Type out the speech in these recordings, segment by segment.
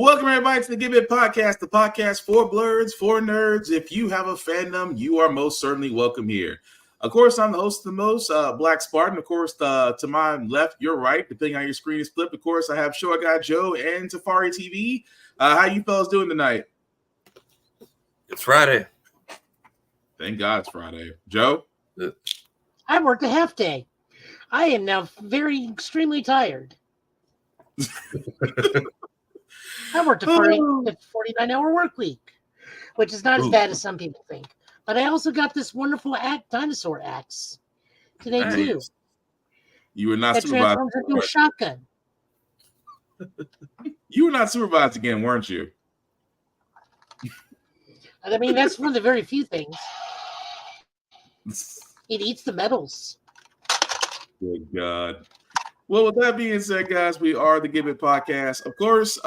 Welcome everybody to the Give It Podcast, the podcast for blurs, for nerds. If you have a fandom, you are most certainly welcome here. Of course, I'm the host of the most, Black Spartan. Of course, to my left, your right, depending on your screen is flipped. Of course, I have Show Guy Joe and Tafari TV. How you fellas doing tonight? It's Friday. Thank God it's Friday. Joe? I worked a half day. I am now extremely tired. I worked a 49-hour work week, which is not as bad as some people think. But I also got this wonderful dinosaur axe today, too. You were not that supervised. Transforms into a shotgun. You were not supervised again, weren't you? I mean, that's one of the very few things. It eats the metals. Good God. Well, with that being said, guys, we are the Give It Podcast. Of course,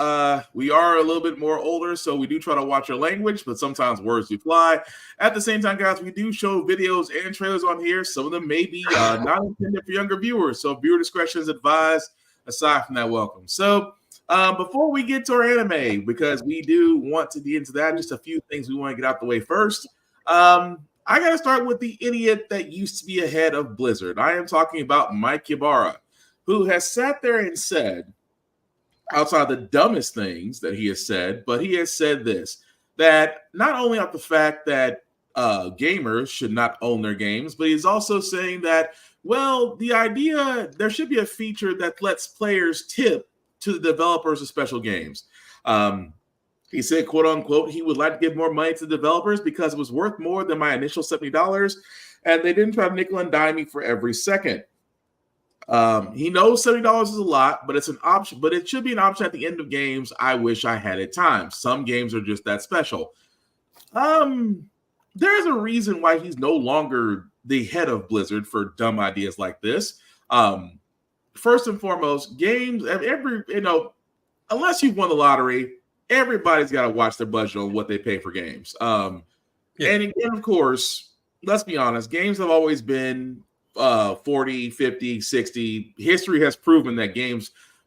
we are a little bit more older, so we do try to watch our language, but sometimes words do fly. At the same time, guys, we do show videos and trailers on here. Some of them may be not intended for younger viewers, so viewer discretion is advised. Aside from that, welcome. So before we get to our anime, because we do want to get into that, just a few things we want to get out the way first. I got to start with the idiot that used to be ahead of Blizzard. I am talking about Mike Ybarra, who has sat there and said, outside the dumbest things that he has said, but he has said this, that not only of the fact that gamers should not own their games, but he's also saying that, well, the idea, there should be a feature that lets players tip to the developers of special games. He said, quote unquote, he would like to give more money to developers because it was worth more than my initial $70, and they didn't try to nickel and dime me for every second. He knows $70 is a lot, but it's an option, but it should be an option at the end of games. I wish I had at times. Some games are just that special. There's a reason why he's no longer the head of Blizzard for dumb ideas like this. First and foremost, games, unless you've won the lottery, everybody's got to watch their budget on what they pay for games. And again, of course, let's be honest, games have always been 40, 50, 60. History has proven that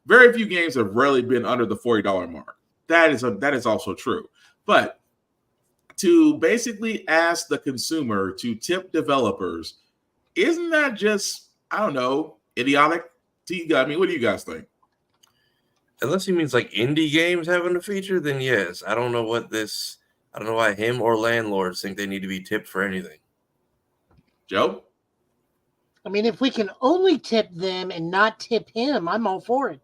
very few games have rarely been under the $40 mark. That is also true. But to basically ask the consumer to tip developers, isn't that just, I don't know, idiotic? I mean, what do you guys think? Unless he means like indie games having a feature, then yes. I don't know why him or landlords think they need to be tipped for anything. Joe? I mean, if we can only tip them and not tip him, I'm all for it.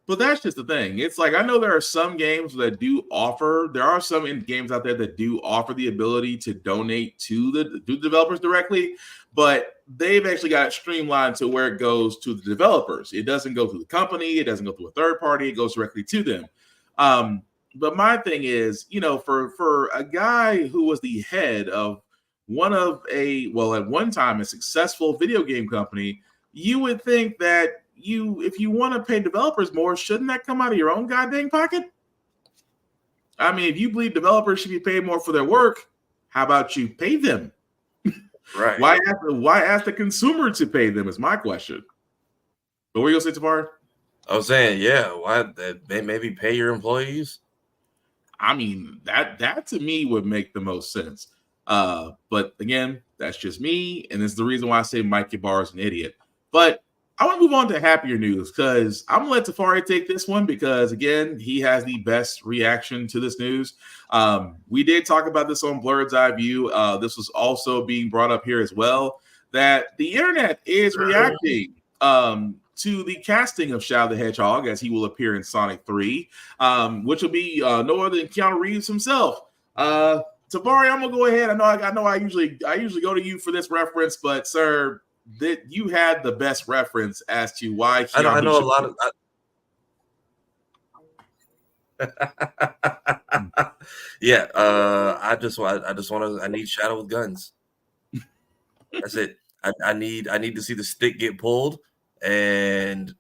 But that's just the thing. It's like, I know there are some games that do offer, there are some games out there that do offer the ability to donate to the developers directly, but they've actually got it streamlined to where it goes to the developers. It doesn't go through the company. It doesn't go through a third party. It goes directly to them. But my thing is, for a guy who was the head of at one time, a successful video game company, you would think that if you want to pay developers more, shouldn't that come out of your own goddamn pocket? I mean, if you believe developers should be paid more for their work, how about you pay them? Right. Why ask the consumer to pay them is my question. But what were you going to say, Tafari? I was saying, yeah, why they maybe pay your employees? I mean, that to me would make the most sense. But again, that's just me, and it's the reason why I say Mike Ybarra is an idiot. But I want to move on to happier news, because I'm going to let Tafari take this one, because, again, he has the best reaction to this news. We did talk about this on Blurred's Eye View. This was also being brought up here as well, that the internet is reacting to the casting of Shadow the Hedgehog, as he will appear in Sonic 3, which will be no other than Keanu Reeves himself. Tafari, I'm going to go ahead. I know I usually go to you for this reference, but, sir, that you had the best reference as to why Keanu I know a lot of yeah, I need Shadow with guns. That's it. I need to see the stick get pulled, and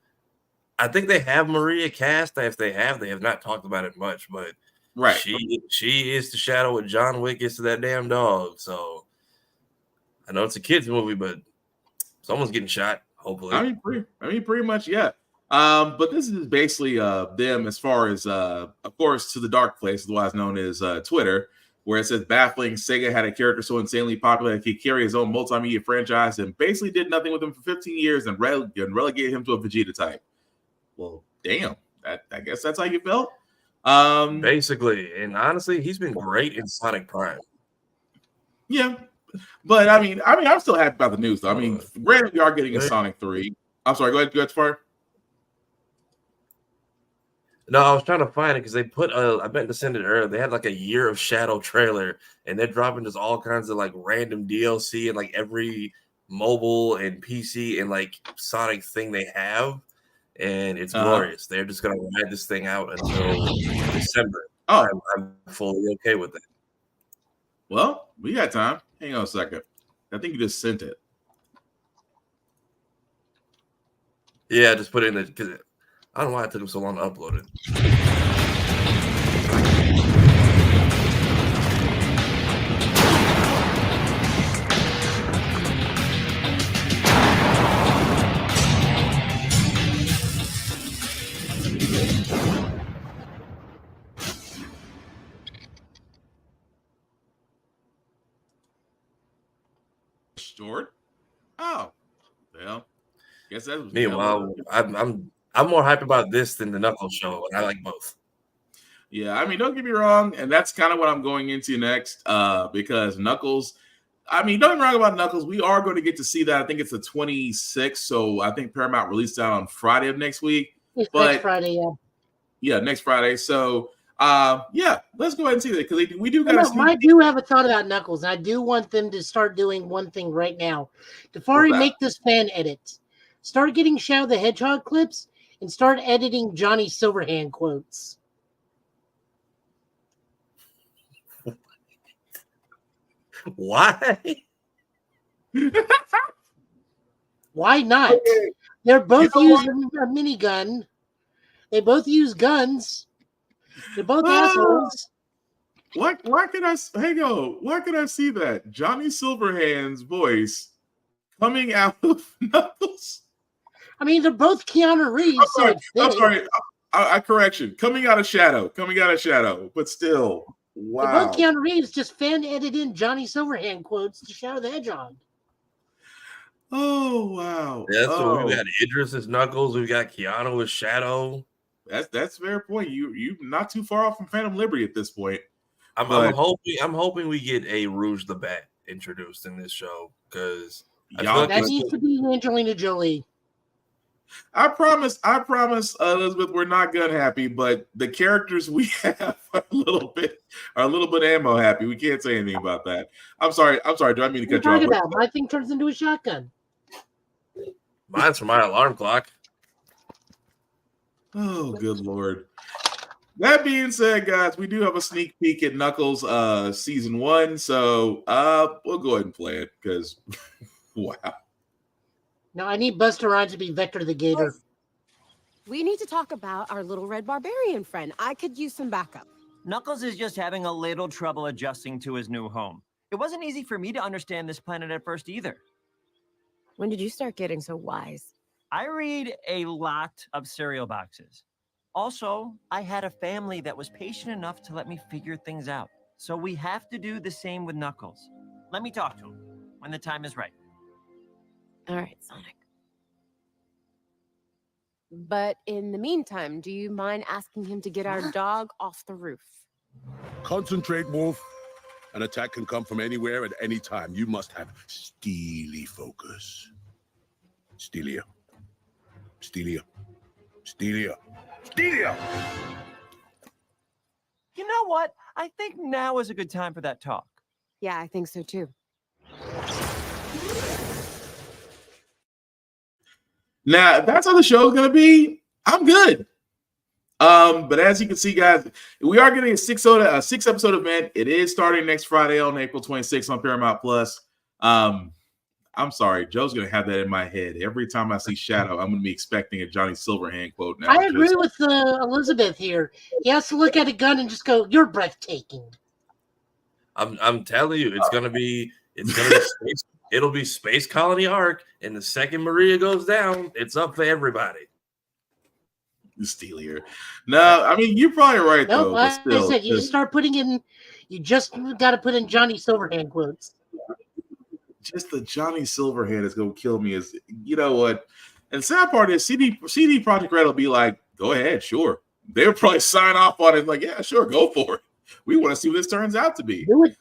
I think they have Maria cast. If they have not talked about it much, but right, she is the Shadow what John Wick is to that damn dog. So I know it's a kids movie, but someone's getting shot, hopefully. I mean, pretty much, yeah. But this is basically them as far as of course to the dark place, otherwise known as Twitter, where it says baffling Sega had a character so insanely popular that he could carry his own multimedia franchise and basically did nothing with him for 15 years and relegated him to a Vegeta type. Well, damn. I guess that's how you felt. Basically, and honestly, he's been great in Sonic Prime. Yeah, but I mean, I'm still happy about the news though. I mean, granted, we are getting a Sonic 3. I'm sorry, go ahead, Fire. No, I was trying to find it because they put I meant to send it earlier. They had like a Year of Shadow trailer, and they're dropping just all kinds of like random DLC and like every mobile and PC and like Sonic thing they have, and it's glorious. They're just gonna ride this thing out until December. Oh, I'm fully okay with that. Well, we got time. Hang on a second. I think you just sent it. Yeah, just put it in the because I don't know why it took them so long to upload it. Short. Oh, well. Guess that was. Meanwhile, I'm more hyped about this than the Knuckles show, and I like both. Yeah, I mean, don't get me wrong, and that's kind of what I'm going into next, because Knuckles. I mean, don't get me wrong about Knuckles. We are going to get to see that. I think it's the 26th, so I think Paramount released that on Friday of next week. It's next Friday, yeah. Yeah, next Friday. So, yeah, let's go ahead and see that because we do got. I do have a thought about Knuckles. I do want them to start doing one thing right now. Tafari, make this fan edit. Start getting Shadow the Hedgehog clips and start editing Johnny Silverhand quotes. Why? Why not? Okay. They're both using a minigun. They both use guns. They're both assholes. Why can I hang on? Why can I see that? Johnny Silverhand's voice coming out of Knuckles. I mean, they're both Keanu Reeves. I'm sorry. Correction. Coming out of Shadow. But still. Wow. They're both Keanu Reeves just fan edited in Johnny Silverhand quotes to Shadow the Hedgehog. Oh, wow. Yeah, so we got Idris as Knuckles. We got Keanu as Shadow. That's a fair point. You not too far off from Phantom Liberty at this point. I'm hoping we get a Rouge the Bat introduced in this show because that needs to be Angelina Jolie. I promise, Elizabeth, we're not gun happy, but the characters we have are a little bit ammo happy. We can't say anything about that. I'm sorry. Do I mean to cut you off? My thing turns into a shotgun. Mine's for my alarm clock. Oh, good Lord. That being said, guys, we do have a sneak peek at Knuckles season 1. So we'll go ahead and play it because wow. Now I need Buster Rhymes to be Vector the Gator. We need to talk about our little red barbarian friend. I could use some backup. Knuckles is just having a little trouble adjusting to his new home. It wasn't easy for me to understand this planet at first either. When did you start getting so wise? I read a lot of cereal boxes. Also, I had a family that was patient enough to let me figure things out. So we have to do the same with Knuckles. Let me talk to him when the time is right. All right, Sonic. But in the meantime, do you mind asking him to get our dog off the roof? Concentrate, Wolf. An attack can come from anywhere at any time. You must have steely focus. Stelia. Stelia. Stelia. Stelia! You know what? I think now is a good time for that talk. Yeah, I think so too. Now, if that's how the show is going to be, I'm good. But as you can see, guys, we are getting a 6-episode event. It is starting next Friday on April 26th on Paramount Plus. I'm sorry, Joe's going to have that in my head. Every time I see Shadow, I'm going to be expecting a Johnny Silverhand quote now. I agree with Elizabeth here. He has to look at a gun and just go, "You're breathtaking." I'm telling you, it's gonna be space, Space Colony Arc, and the second Maria goes down, it's up for everybody. Steelier. No, I mean you're probably right Nope, though. like But still, I said, you start putting in. You just got to put in Johnny Silverhand quotes. just the Johnny Silverhand is gonna kill me. Is you know what? And the sad part is CD Projekt Red will be like, go ahead, sure. They'll probably sign off on it, like, yeah, sure, go for it. We want to see what this turns out to be. Do it.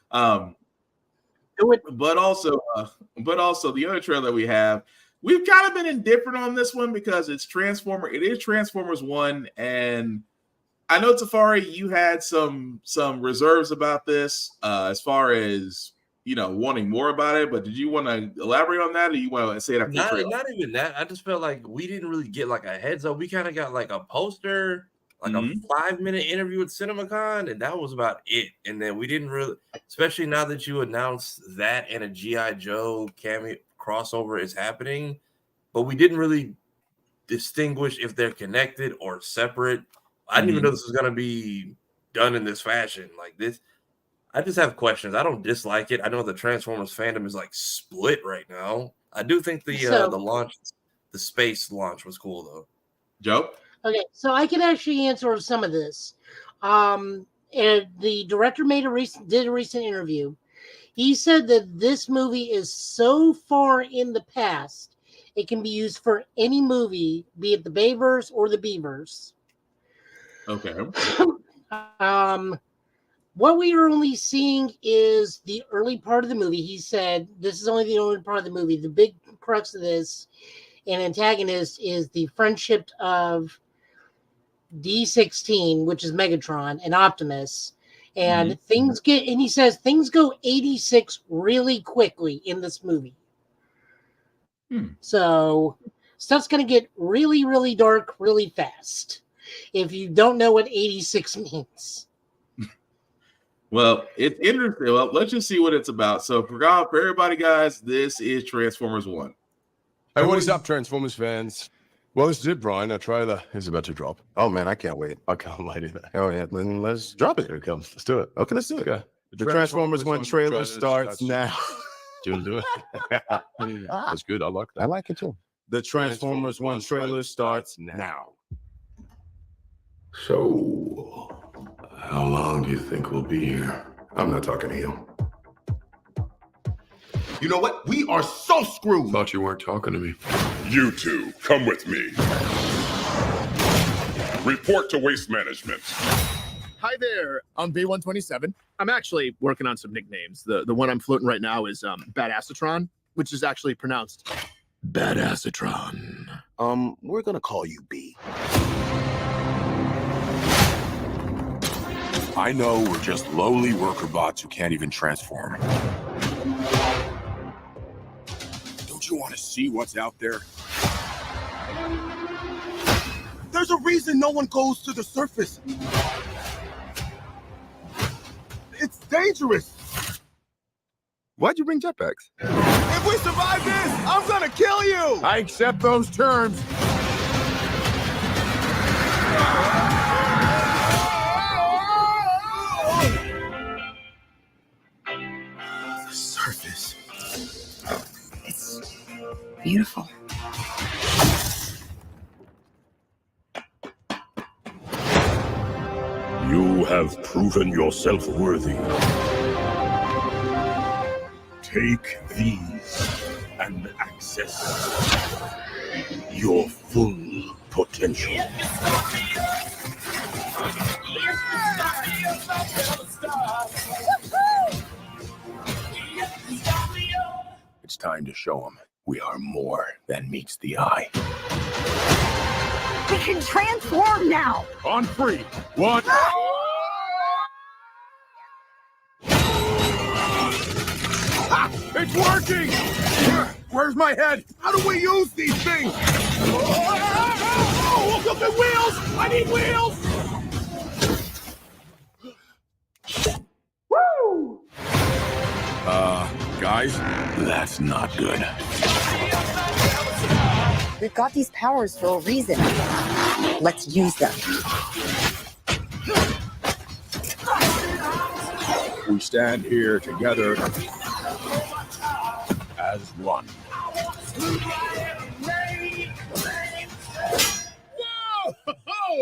Do it. But also the other trailer we have, we've kind of been indifferent on this one because it's Transformer. It is Transformers 1, and I know Tafari, you had some reserves about this as far as wanting more about it. But did you want to elaborate on that, or you want to say it after the trailer? Not even that. I just felt like we didn't really get like a heads up. We kind of got like a poster, like a 5-minute interview with CinemaCon, and that was about it. And then we didn't really, especially now that you announced that and a G.I. Joe cameo crossover is happening, but we didn't really distinguish if they're connected or separate. I didn't even know this was going to be done in this fashion. Like this, I just have questions. I don't dislike it. I know the Transformers fandom is like split right now. I do think the launch, the space launch was cool though. Joe? Okay, so I can actually answer some of this. And the director did a recent interview. He said that this movie is so far in the past, it can be used for any movie, be it the Bayverse or the Beavers. Okay. What we are only seeing is the early part of the movie. He said this is only the early part of the movie. The big crux of this and antagonist is the friendship of D16, which is Megatron, and Optimus. And he says things go 86 really quickly in this movie. So stuff's going to get really, really dark really fast if you don't know what 86 means. Well, it's interesting. Well, let's just see what it's about. So for everybody, guys, this is Transformers 1. Hey, what is up, Transformers fans? Well, this is it, Brian. Our trailer is about to drop. Oh, man, I can't wait. I can't wait either. Oh, yeah, then let's drop it. Here it comes. Let's do it. Okay, let's do it. Okay. The Transformers 1 trailer starts now. Do you want to do it? That's good. I like that. I like it, too. The Transformers 1 trailer starts now. So, how long do you think we'll be here? I'm not talking to you. You know what? We are so screwed. Thought you weren't talking to me. You two, come with me. Report to Waste Management. Hi there. I'm B127. I'm actually working on some nicknames. The one I'm floating right now is Badassatron, which is actually pronounced Badassatron. We're gonna call you B. I know we're just lowly worker bots who can't even transform. Don't you want to see what's out there? There's a reason no one goes to the surface. It's dangerous. Why'd you bring jetpacks? If we survive this, I'm gonna kill you. I accept those terms. The surface. It's beautiful. You have proven yourself worthy. Take these and access your full potential. It's time to show them we are more than meets the eye. We can transform now. On 3, 1. It's working! Where's my head? How do we use these things? Oh, look at wheels! I need wheels! Woo! Guys, that's not good. We've got these powers for a reason. Let's use them. We stand here together as one. Whoa!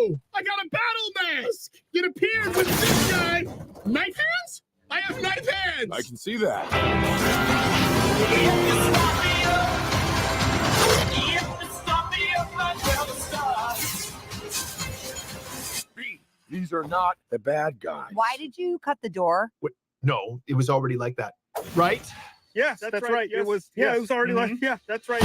I can see that. These are not the bad guys. Why did you cut the door? Wait, no, it was already like that, right? Yes, that's right. Yes. It was. Yeah, Yes. it was already like. Yeah, that's right.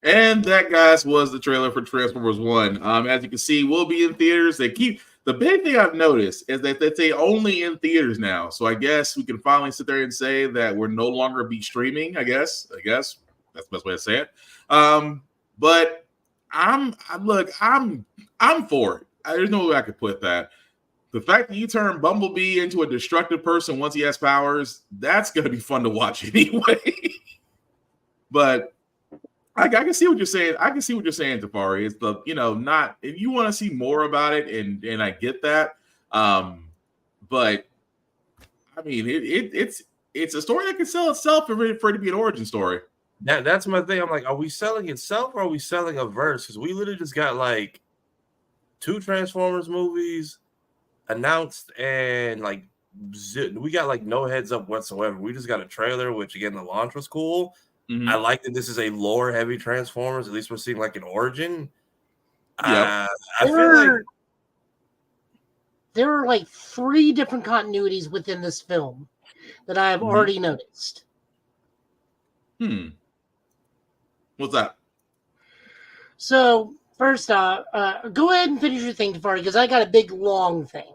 And that, guys, was the trailer for Transformers 1. As you can see, we'll be in theaters. The big thing I've noticed is that they say only in theaters now. So I guess we can finally sit there and say that we're no longer be streaming, I guess. That's the best way to say it. But I'm for it. There's no way I could put that. The fact that you turn Bumblebee into a destructive person once he has powers, that's going to be fun to watch anyway. But I can see what you're saying. I can see what you're saying, Tafari. It's not if you want to see more about it, and I get that. But I mean, it's a story that can sell itself for it to be an origin story. That's my thing. I'm like, are we selling itself or are we selling a verse? Because we literally just got like 2 Transformers movies announced, and like we got like no heads up whatsoever. We just got a trailer, which again, the launch was cool. Mm-hmm. I like that this is a lore heavy Transformers. At least we're seeing like an origin. Yeah, I feel like there are like 3 different continuities within this film that I have already noticed. What's that? So first off, go ahead and finish your thing, Tafari, because I got a big long thing.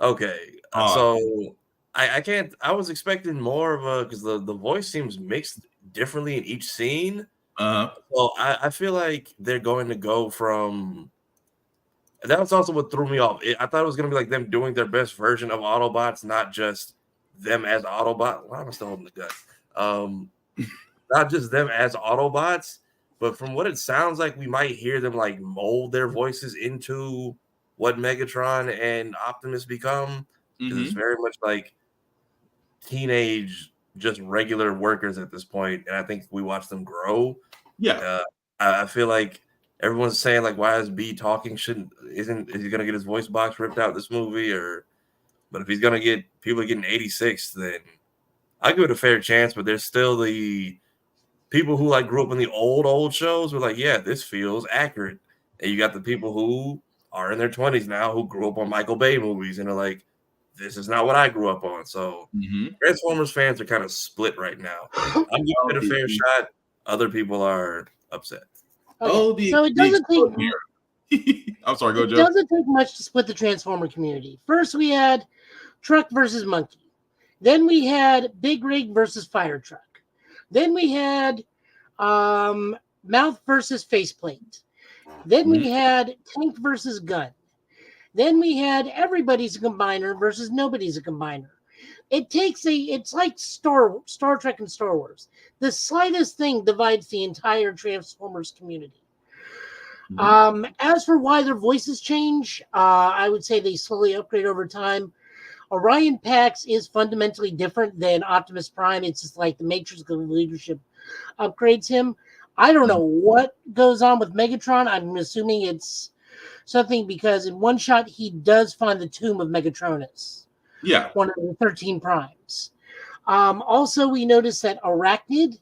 Okay, so I can't. I was expecting more of a, because the voice seems mixed differently in each scene. So I feel like they're going to go from. That was also what threw me off. I thought it was going to be like them doing their best version of Autobots, not just them as Autobots. Why am I still holding the gun? Not just them as Autobots, but from what it sounds like, we might hear them like mold their voices into what Megatron and Optimus become. Because it's very much like teenage, just regular workers at this point, and I think we watch them grow. Yeah, I feel like everyone's saying like, why is B talking? Is he gonna get his voice box ripped out this movie? But if he's gonna get people getting 86, then I give it a fair chance. But there's still the people who like grew up in the old shows were like, yeah, this feels accurate. And you got the people who are in their 20s now who grew up on Michael Bay movies and are like, this is not what I grew up on. So Transformers fans are kind of split right now. I'm giving it a fair shot. Other people are upset. Okay. So it doesn't take. I'm sorry, go Joe. It doesn't take much to split the Transformer community. First, we had Truck versus Monkey. Then we had Big Rig versus Fire Truck. Then we had Mouth versus Faceplate. Then we had Tank versus Gun. Then we had Everybody's a Combiner versus Nobody's a Combiner. It's like Star Trek and Star Wars. The slightest thing divides the entire Transformers community. As for why their voices change, I would say they slowly upgrade over time. Orion Pax is fundamentally different than Optimus Prime. It's just like the Matrix of leadership upgrades him. I don't know what goes on with Megatron. I'm assuming it's something because in one shot he does find the tomb of Megatronus. Yeah. One of the 13 primes. Also, we noticed that Arachnid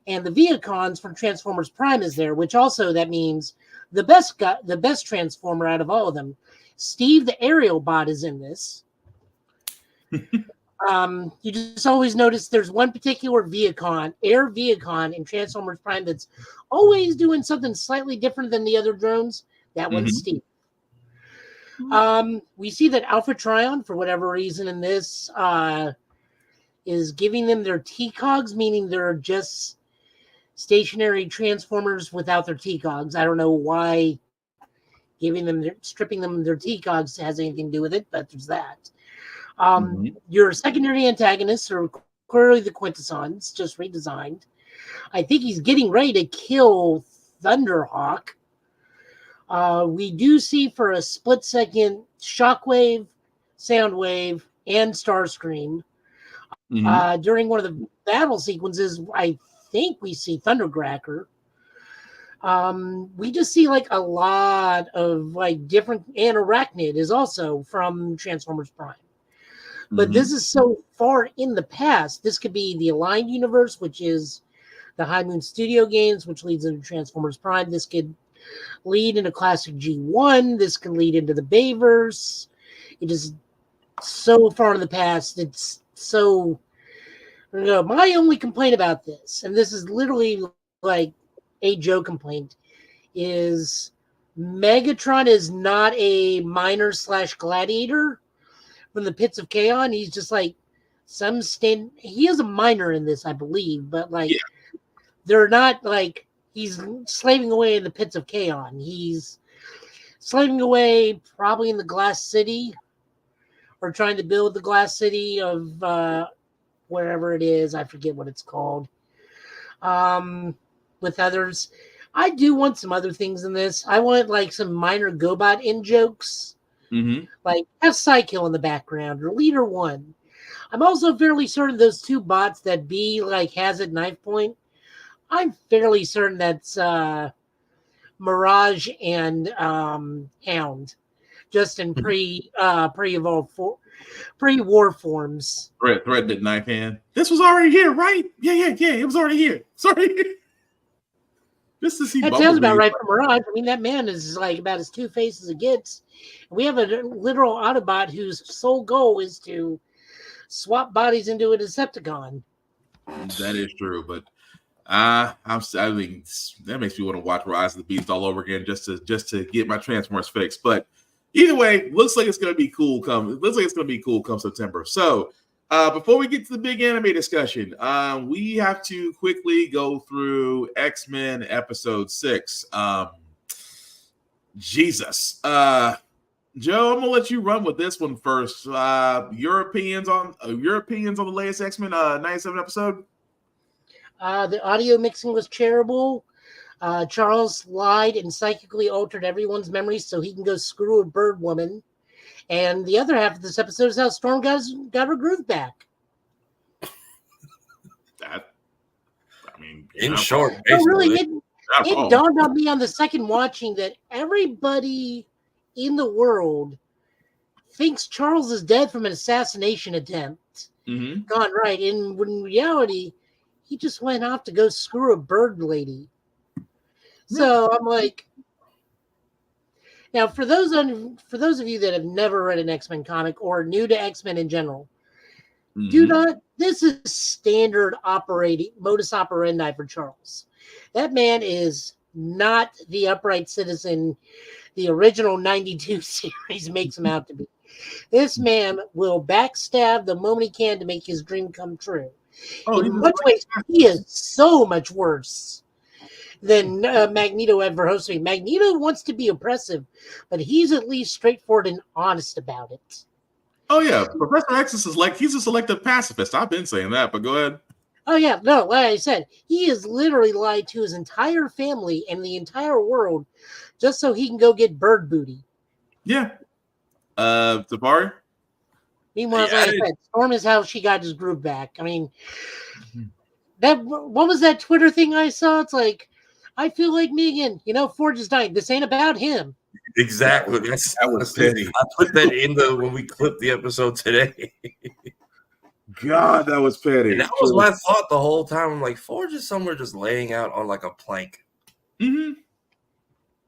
and the Viacons from Transformers Prime is there, which also that means the best Transformer out of all of them. Steve the Aerial Bot is in this. You just always notice there's one particular Air Viacon in Transformers Prime that's always doing something slightly different than the other drones. That one's Steve. We see that Alpha Trion, for whatever reason in this, is giving them their T-Cogs, meaning they're just stationary Transformers without their T-Cogs. I don't know why stripping them their T-Cogs has anything to do with it, but there's that. Your secondary antagonists are clearly the Quintessons, just redesigned. I think he's getting ready to kill Thunderhawk. We do see for a split second Shockwave, Soundwave, and Starscream. During one of the battle sequences, I think we see Thundercracker. We just see like a lot of like different, and Arachnid is also from Transformers Prime. But this is so far in the past. This could be the Aligned Universe, which is the High Moon Studio games, which leads into Transformers Prime. This could lead into Classic G1. This could lead into the Bayverse. It is so far in the past. It's so... my only complaint about this, and this is literally like a Joe complaint, is Megatron is not a miner / gladiator from the pits of Chaos. He's just like he is a miner in this, I believe, but like they're not like he's slaving away in the pits of Chaos. He's slaving away probably in the Glass City, or trying to build the Glass City of wherever it is. I forget what it's called. With others. I do want some other things in this. I want like some minor GoBot in jokes. Like have Psykill in the background or Leader 1. I'm also fairly certain those two bots that B like has at knife point. I'm fairly certain that's Mirage and Hound, just in pre-war forms. Threatened at knife hand. This was already here, right? Yeah. It was already here. Sorry. Just to see. That sounds about right for Mirage. I mean, that man is like about as two-faced as it gets. We have a literal Autobot whose sole goal is to swap bodies into a Decepticon. That is true, but I mean, that makes me want to watch Rise of the Beast all over again just to get my Transformers fixed. But either way, looks like it's going to be cool. Come September. So before we get to the big anime discussion, we have to quickly go through X-Men Episode 6. Jesus. Joe, I'm gonna let you run with this one first. Your opinions on the latest X-Men 97 episode? The audio mixing was terrible. Charles lied and psychically altered everyone's memories so he can go screw a bird woman. And the other half of this episode is how Storm got her groove back. In short, really, it dawned on me on the second watching that everybody in the world thinks Charles is dead from an assassination attempt. Gone right. In reality, he just went off to go screw a bird lady. So I'm like, now for those of you that have never read an X-Men comic or new to X-Men in general, do not. This is standard operating modus operandi for Charles. That man is not the upright citizen the original 92 series makes him out to be. This man will backstab the moment he can to make his dream come true. In much ways, he is so much worse than Magneto ever hopes to be. Magneto wants to be oppressive, but he's at least straightforward and honest about it. Oh yeah, Professor X is like he's a selective pacifist. I've been saying that, but go ahead. Oh yeah, no, like I said, he has literally lied to his entire family and the entire world just so he can go get bird booty. Yeah. Safari? Meanwhile, like I said, Storm is how she got his groove back. I mean, what was that Twitter thing I saw? It's like, I feel like Megan, Forge is dying. This ain't about him. Exactly. That was petty. I put that in when we clipped the episode today. God, that was petty. And that was my thought the whole time. I'm like, Forge is somewhere just laying out on like a plank.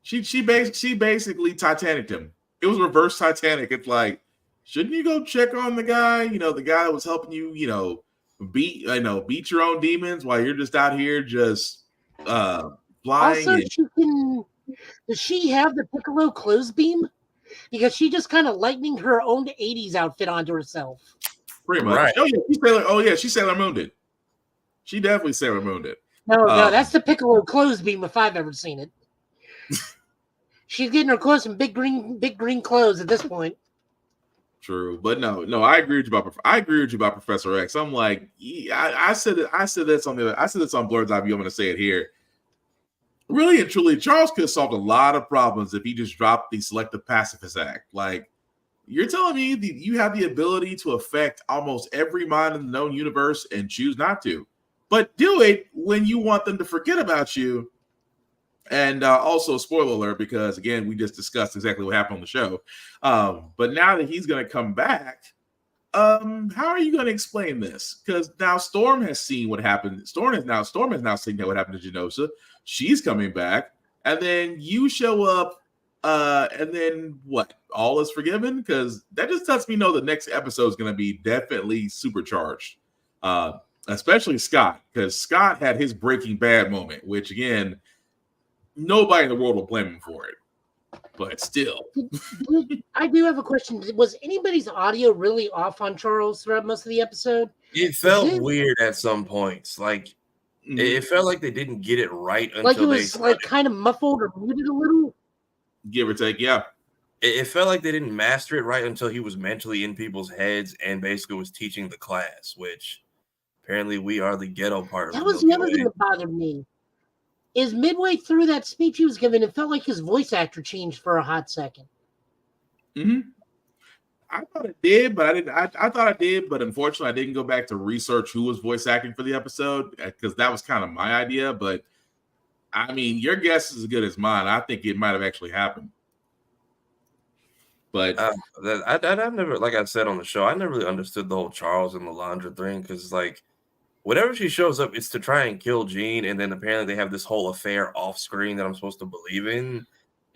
She basically Titanicked him. It was reverse Titanic. It's like, shouldn't you go check on the guy? The guy that was helping you, beat your own demons while you're just out here just flying. Also, does she have the Piccolo clothes beam? Because she just kind of lightning her own 80s outfit onto herself. Pretty much. Right. She Sailor Mooned it. She definitely Sailor Mooned it. No, that's the Piccolo clothes beam if I've ever seen it. She's getting her clothes in big green clothes at this point. True, but no, I agree with you about Professor X. I'm like, I said this on Blurred's Eye View. I'm going to say it here. Really and truly, Charles could have solved a lot of problems if he just dropped the Selective Pacifist Act. Like, you're telling me that you have the ability to affect almost every mind in the known universe and choose not to, but do it when you want them to forget about you. And also, spoiler alert, because again, we just discussed exactly what happened on the show. But now that he's going to come back, how are you going to explain this? Because now Storm has seen what happened. Storm has now seen what happened to Genosha. She's coming back, and then you show up, and then what? All is forgiven? Because that just lets me know the next episode is going to be definitely supercharged. Especially Scott, because Scott had his Breaking Bad moment, which again, nobody in the world will blame him for it. But still, I do have a question. Was anybody's audio really off on Charles throughout most of the episode? It felt weird at some points. Like it felt like they didn't get it right until like it was like kind of muffled or muted a little, give or take. Yeah, it felt like they didn't master it right until he was mentally in people's heads and basically was teaching the class, which apparently we are the ghetto part. That was the other thing that bothered me. Is midway through that speech he was giving, it felt like his voice actor changed for a hot second. I thought it did, but I didn't. I thought I did, but unfortunately, I didn't go back to research who was voice acting for the episode because that was kind of my idea. But I mean, your guess is as good as mine. I think it might have actually happened. But I've never, like I said on the show, I never really understood the whole Charles and Lalandra thing because, like, whenever she shows up, it's to try and kill Jean, and then apparently they have this whole affair off screen that I'm supposed to believe in.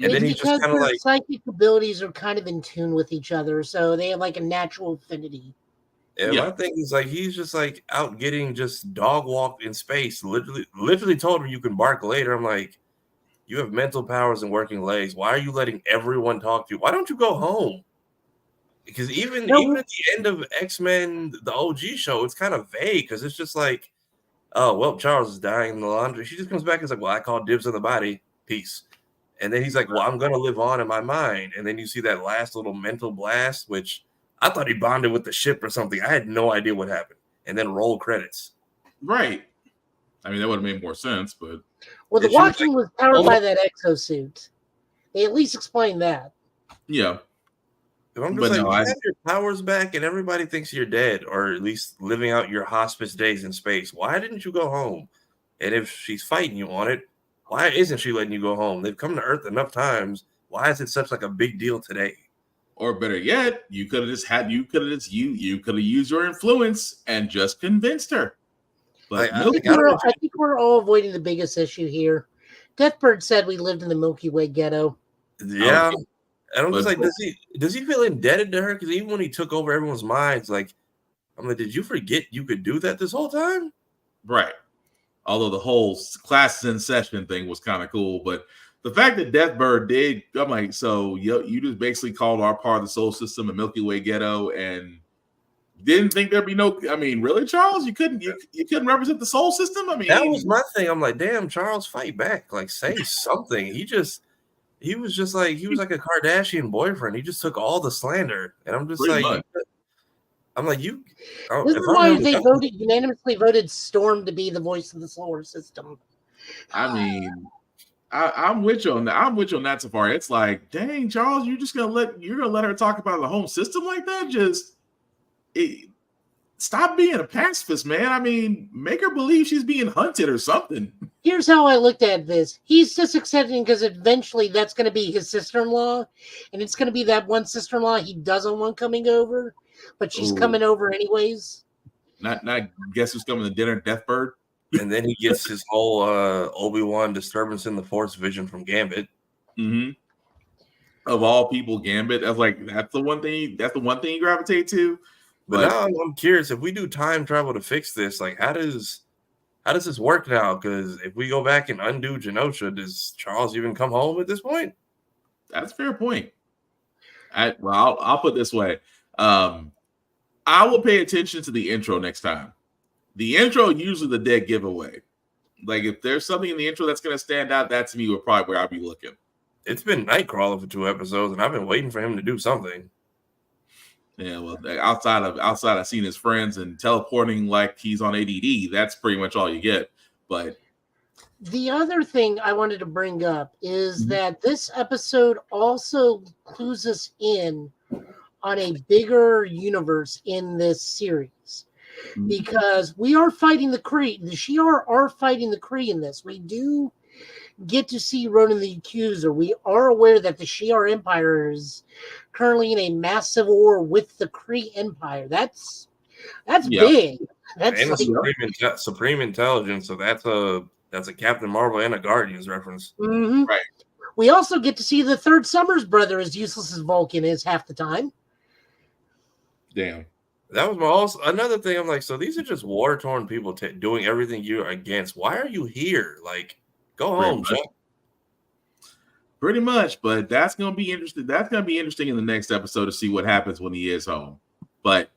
And then he's just kind of like psychic abilities are kind of in tune with each other, so they have like a natural affinity. And my thing is like he's just like out getting just dog walked in space. Literally told him you can bark later. I'm like, you have mental powers and working legs. Why are you letting everyone talk to you? Why don't you go home? Because even at the end of X-Men, the OG show, it's kind of vague because it's just like, oh, well, Charles is dying in the laundry. She just comes back and is like, well, I called dibs on the body. Peace. And then he's like, well, I'm going to live on in my mind. And then you see that last little mental blast, which I thought he bonded with the ship or something. I had no idea what happened. And then roll credits. Right. I mean, that would have made more sense, but. Well, the walking was powered by that exosuit. They at least explained that. Yeah. I'm just you have your powers back and everybody thinks you're dead or at least living out your hospice days in space. Why didn't you go home? And if she's fighting you on it, why isn't she letting you go home? They've come to Earth enough times. Why is it such like a big deal today? Or better yet, you could have used your influence and just convinced her. But I think we're all avoiding the biggest issue here. Deathbird said we lived in the Milky Way ghetto. Yeah. And I'm just like, does he feel indebted to her? Because even when he took over everyone's minds, like, I'm like, did you forget you could do that this whole time? Right. Although the whole classes in session thing was kind of cool, but the fact that Deathbird did, I'm like, so you just basically called our part of the solar system a Milky Way ghetto and didn't think there'd be no. I mean, really, Charles, you couldn't represent the solar system. I mean, that was my thing. I'm like, damn, Charles, fight back, like say something. He was like a Kardashian boyfriend. He just took all the slander, and I'm just pretty like, much. I'm like, you. This is why they unanimously voted Storm to be the voice of the solar system. I mean, I'm with you on that. I'm with you on that so far. It's like, dang, Charles, you're gonna let her talk about the home system like that? Stop being a pacifist, man. I mean, make her believe she's being hunted or something. Here's how I looked at this. He's just accepting because eventually that's going to be his sister-in-law, and it's going to be that one sister-in-law he doesn't want coming over, but she's coming over anyways. Not guess who's coming to dinner? Deathbird. And then he gets his whole Obi-Wan disturbance in the Force vision from Gambit. Mm-hmm. Of all people, Gambit. That's the one thing you gravitate to. But now I'm curious, if we do time travel to fix this, like how does this work now? Because if we go back and undo Genosha, does Charles even come home at this point? That's a fair point. I'll put it this way. I will pay attention to the intro next time. The intro usually the dead giveaway. Like if there's something in the intro that's going to stand out, that to me would probably where I'll be looking. It's been Nightcrawler for 2 episodes, and I've been waiting for him to do something. Yeah, well, outside of seeing his friends and teleporting like he's on ADD, that's pretty much all you get. But the other thing I wanted to bring up is that this episode also clues us in on a bigger universe in this series. Because we are fighting the Kree. The Shi'ar are fighting the Kree in this. We do get to see Ronan the Accuser. We are aware that the Shi'ar Empire is currently in a mass civil war with the Kree Empire. That's big. That's and like, Supreme Intelligence. So that's a Captain Marvel and a Guardians reference. Mm-hmm. Right. We also get to see the third Summers brother, as useless as Vulcan is half the time. Damn. That was another thing. I'm like, so these are just war-torn people doing everything you're against. Why are you here? Like, go home, Chuck. Pretty much, but that's gonna be interesting. That's gonna be interesting in the next episode to see what happens when he is home. But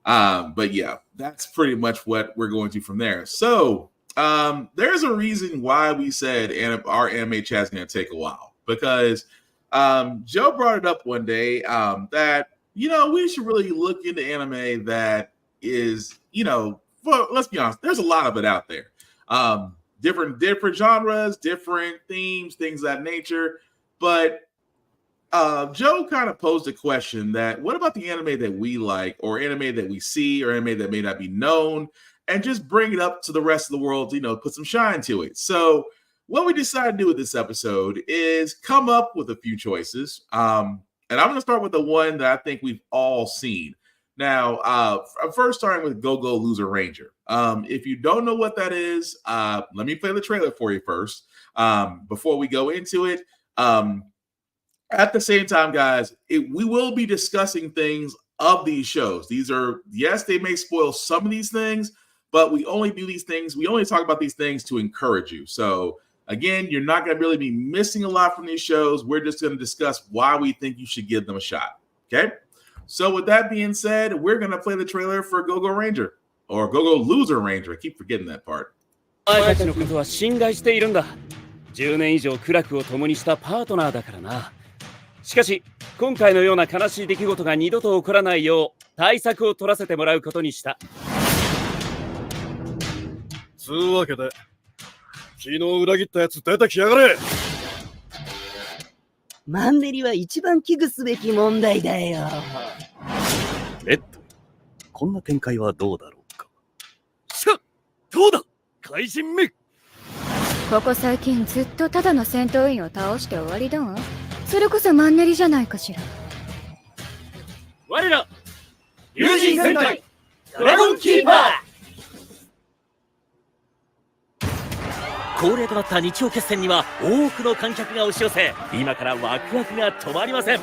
yeah, that's pretty much what we're going to from there. So there's a reason why we said our anime chat is gonna take a while, because Joe brought it up one day that we should really look into anime that is, well, let's be honest, there's a lot of it out there. Different genres, different themes, things of that nature. But Joe kind of posed a question that what about the anime that we like, or anime that we see, or anime that may not be known, and just bring it up to the rest of the world to, put some shine to it. So what we decided to do with this episode is come up with a few choices. And I'm going to start with the one that I think we've all seen. Now, I'm first starting with Go-Go Loser Ranger. If you don't know what that is, let me play the trailer for you first before we go into it. At the same time, guys, we will be discussing things of these shows. These are, yes, they may spoil some of these things, but we only do these things. We only talk about these things to encourage you. So again, you're not going to really be missing a lot from these shows. We're just going to discuss why we think you should give them a shot. Okay? So with that being said, we're going to play the trailer for Go-Go Ranger, or Go-Go Loser Ranger. I keep forgetting that part. 10年以上苦楽を共にしたパートナーだからな。しかし、今回のような悲しい出来事が二度と起こらないよう対策を取らせてもらうことにした。つうわけで、昨日裏切ったやつ出てきやがれ。マンネリは一番危惧すべき問題だよ。レッド、こんな展開はどうだろうか。しか、どうだ、怪人め。ここ最近ずっとただの戦闘員を倒して終わりだわ。それこそマンネリじゃないかしら。我ら友人戦隊ドラゴンキーパー。恒例となった日曜決戦には多くの観客が押し寄せ、今からワクワクが止まりません。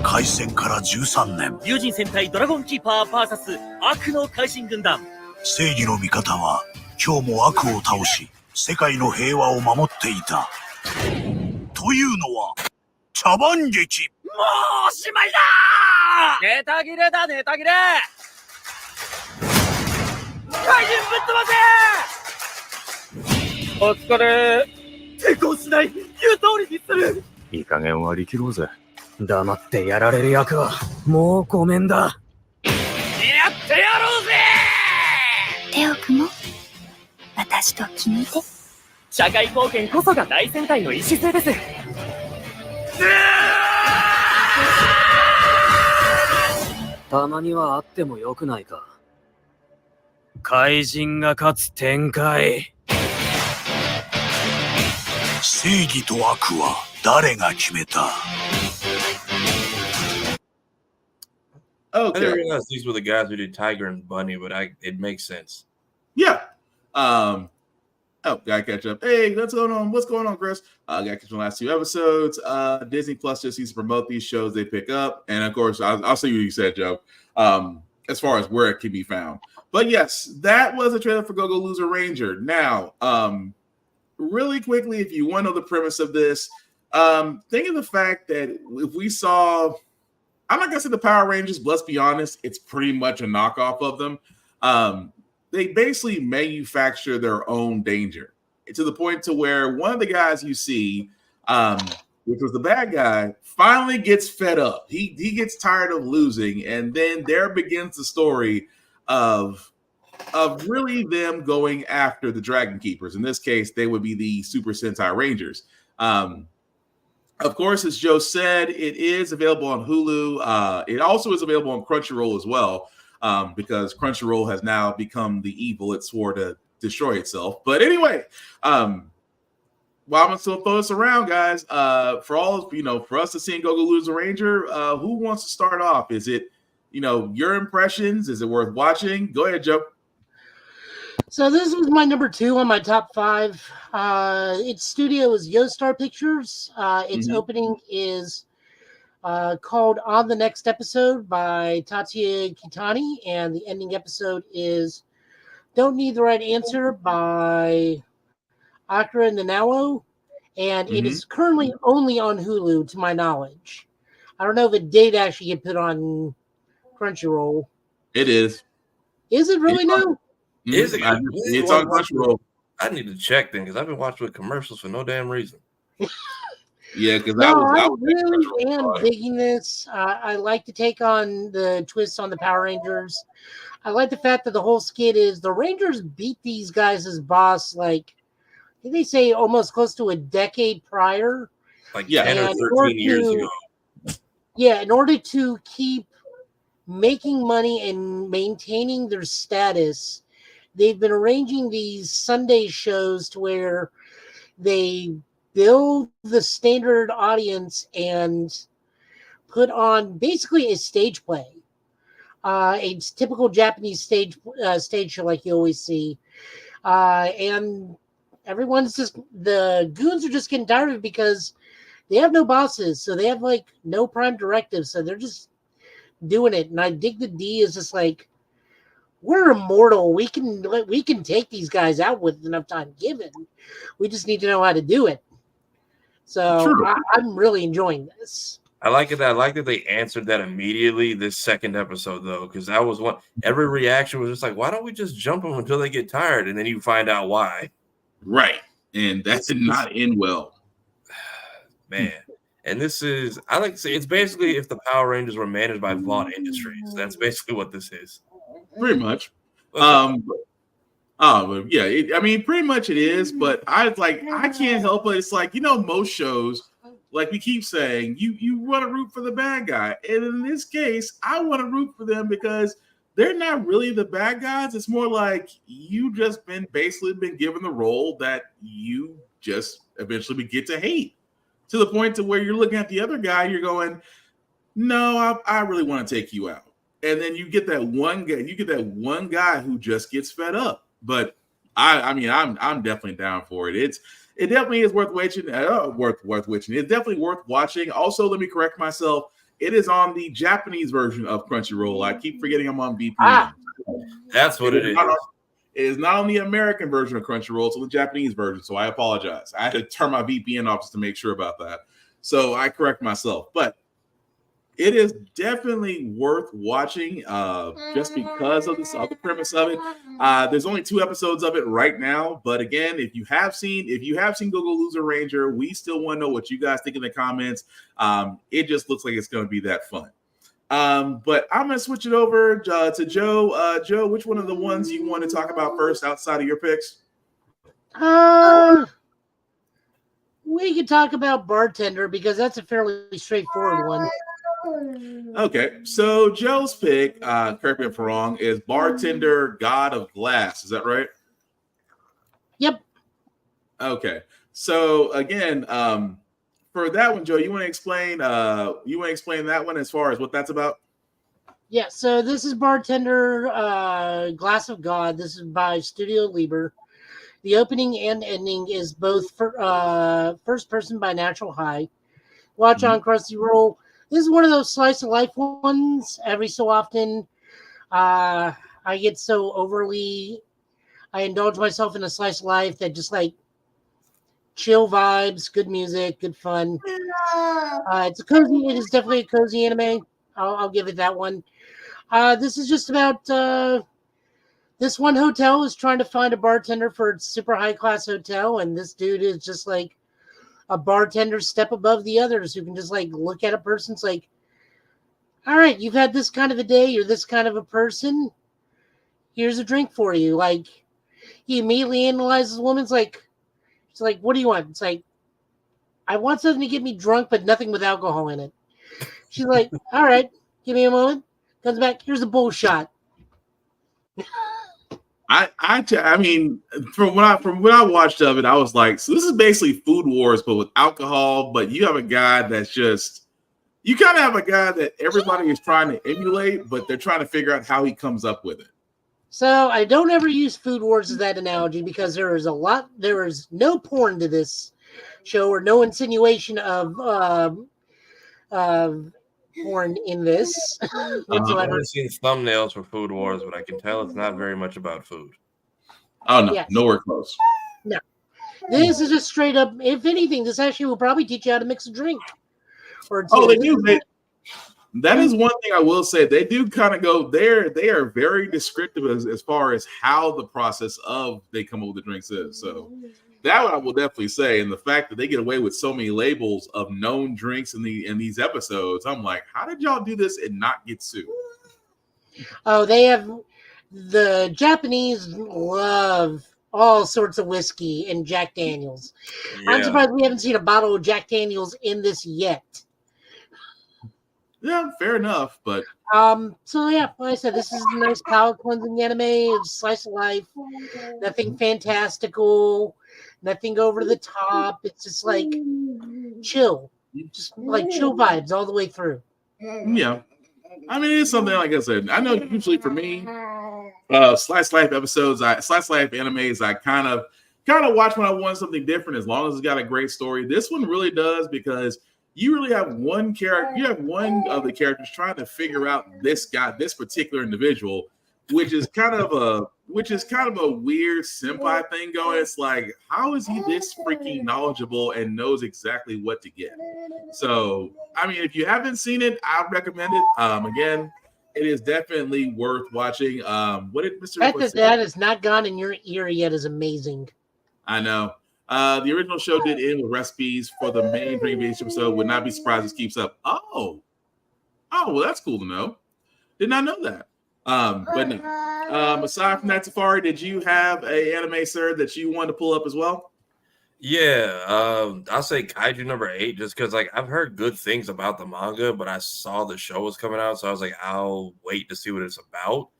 開戦から13年、友人戦隊ドラゴンキーパー VS 悪の怪人軍団。正義の味方は今日も悪を倒し、世界の平和を守っていた。というのは茶番劇。もうおしまいだー。ネタ切れだ、ネタ切れ。怪人ぶっ飛ばせ。お疲れ。抵抗しない。言う通りにする。いい加減割り切ろうぜ。黙ってやられる役はもうごめんだ。やってやろうぜ。手を組もう。私と君で。社会貢献こそが大戦隊の礎です。たまにはあってもよくないか。怪人が勝つ展開。正義と悪は誰が決めた？ I didn't realize these were the guys who did Tiger and Bunny, but it makes sense. Yeah. Gotta catch up. Hey, what's going on? What's going on, Chris? Gotta catch the last 2 episodes. Disney Plus just needs to promote these shows they pick up. And of course, I'll see what you said, Joe, as far as where it can be found. But yes, that was a trailer for Go-Go Loser Ranger. Now, really quickly, if you want to know the premise of this, think of the fact that if we saw, I'm not gonna say the Power Rangers, but let's be honest, it's pretty much a knockoff of them. They basically manufacture their own danger to the point to where one of the guys you see, which was the bad guy, finally gets fed up. He gets tired of losing, and then there begins the story of really them going after the Dragon Keepers. In this case, they would be the Super Sentai Rangers. Of course, as Joe said, it is available on Hulu. It also is available on Crunchyroll as well. Because Crunchyroll has now become the evil it swore to destroy itself. But anyway, well, I'm gonna still throw this around, guys. For all for us to see Go Lose a Ranger, who wants to start off? Is it your impressions? Is it worth watching? Go ahead, Joe. So this was my number 2 on my top 5. Its studio is Star Pictures. Its opening is called On the Next Episode by Tatsuya Kitani, and the ending episode is Don't Need the Right Answer by Akira Nanawo, and it is currently only on Hulu, to my knowledge. I don't know if it did actually get put on Crunchyroll. It is. Is it really now? Is it? It's on Crunchyroll. I need to check then because I've been watching with commercials for no damn reason. Yeah, because I really am digging this. I like to take on the twists on the Power Rangers. I like the fact that the whole skit is the Rangers beat these guys as boss, like, did they say almost close to a decade prior? Like 10 or 13 years ago. Yeah, in order to keep making money and maintaining their status, they've been arranging these Sunday shows to where they build the standard audience and put on basically a stage play. A typical Japanese stage show like you always see. And everyone's the goons are just getting tired of it because they have no bosses. So they have like no prime directives. So they're just doing it. And I dig the D is just like, we're immortal. We can take these guys out with enough time given. We just need to know how to do it. So I'm really enjoying this. I like it. I like that they answered that immediately this second episode, though, because that was one. Every reaction was just like, why don't we just jump them until they get tired? And then you find out why. Right. And that did not end well. Man. And this is, I like to say, it's basically if the Power Rangers were managed by Vaught Industries. That's basically what this is. Pretty much. Yeah, I mean, pretty much it is, but I can't help it. It's like, most shows, like we keep saying, you want to root for the bad guy. And in this case, I want to root for them because they're not really the bad guys. It's more like you just basically been given the role that you just eventually get to hate, to the point to where you're looking at the other guy, you're going, no, I really want to take you out. And then you get that one guy who just gets fed up. But I'm definitely down for it. It definitely is worth watching. It's definitely worth watching. Also, let me correct myself. It is on the Japanese version of Crunchyroll. I keep forgetting I'm on VPN. That's what it is. It is not on the American version of Crunchyroll. It's on the Japanese version. So I apologize. I had to turn my VPN off to make sure about that. So I correct myself. But it is definitely worth watching just because of the premise of it. There's only 2 episodes of it right now. But again, if you have seen Go Lose a Ranger, we still want to know what you guys think in the comments. It just looks like it's going to be that fun. But I'm going to switch it over to Joe. Joe, which one of the ones you want to talk about first outside of your picks? We could talk about Bartender because that's a fairly straightforward one. Okay, so Joe's pick, correct me if I'm wrong, is Bartender God of Glass. Is that right? Yep. Okay, so again, for that one, Joe, you want to explain that one as far as what that's about? Yeah, so this is Bartender Glass of God. This is by Studio Liber. The opening and ending is both first person by Natural High. Watch on Crunchyroll. This is one of those slice of life ones. Every so often, I get so I indulge myself in a slice of life that just like chill vibes, good music, good fun. It is definitely a cozy anime. I'll give it that one. This is just about this one hotel is trying to find a bartender for its super high class hotel, and this dude is just like a bartender step above the others who can just like look at a person. It's like, all right, you've had this kind of a day. You're this kind of a person. Here's a drink for you. Like, he immediately analyzes the woman's like, it's like, what do you want? It's like, I want something to get me drunk, but nothing with alcohol in it. She's like, all right, give me a moment. Comes back. Here's a bull shot. I mean, from what I watched of it, I was like, so this is basically Food Wars, but with alcohol. But you have a guy that's just, you kind of have a guy that everybody is trying to emulate, but they're trying to figure out how he comes up with it. So I don't ever use Food Wars as that analogy because there is no porn to this show or no insinuation of porn in this I've whatsoever. only seen thumbnails for Food Wars, but I can tell it's not very much about food. Oh no, Yes. nowhere close. No, this is just straight up. If anything, this actually will probably teach you how to mix a drink. Or they do. That is one thing I will say. They do kind of go there. They are very descriptive as far as how the process of they come up with the drinks is. So that one I will definitely say. And the fact that they get away with so many labels of known drinks in these episodes, I'm like, how did y'all do this and not get sued? Oh, they have the Japanese love all sorts of whiskey and Jack Daniels. Yeah. I'm surprised we haven't seen a bottle of Jack Daniels in this yet. Yeah, fair enough. But so yeah, like I said, this is a nice palate cleansing anime. It's slice of life, nothing fantastical, nothing over the top. It's just like chill, just like chill vibes all the way through. Yeah, I mean, it's something like I said. I know usually for me, slice life episodes, slice life animes, I kind of watch when I want something different. As long as it's got a great story, this one really does because you really have one character. You have one of the characters trying to figure out this particular individual, which is kind of a weird senpai thing going. It's like, how is he this freaking knowledgeable and knows exactly what to get? So, I mean, if you haven't seen it, I recommend it. Again, it is definitely worth watching. What did Mr. The fact that that has not gone in your ear yet is amazing. I know. The original show did end with recipes for the main Dream Beach episode. Would not be surprised if this keeps up. Oh, well, that's cool to know. Did not know that. But no. Aside from that, Safari, did you have a anime, sir, that you wanted to pull up as well? Yeah, I'll say Kaiju number 8 just because like I've heard good things about the manga, but I saw the show was coming out, so I was like, I'll wait to see what it's about.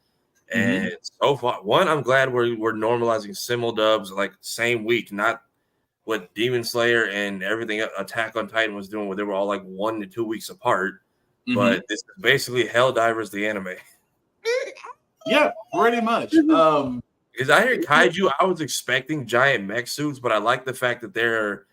And so far, I'm glad we're normalizing simul dubs like same week, not what Demon Slayer and everything Attack on Titan was doing, where they were all like 1 to 2 weeks apart. But this is basically Helldivers the anime. Yeah, pretty much. Because I hear Kaiju, I was expecting giant mech suits, but I like the fact that they're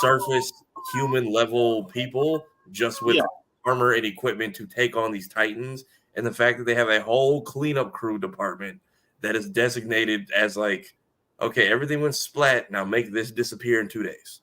surface human level people just with armor and equipment to take on these Titans. And the fact that they have a whole cleanup crew department that is designated as like, okay, everything went splat. Now make this disappear in 2 days.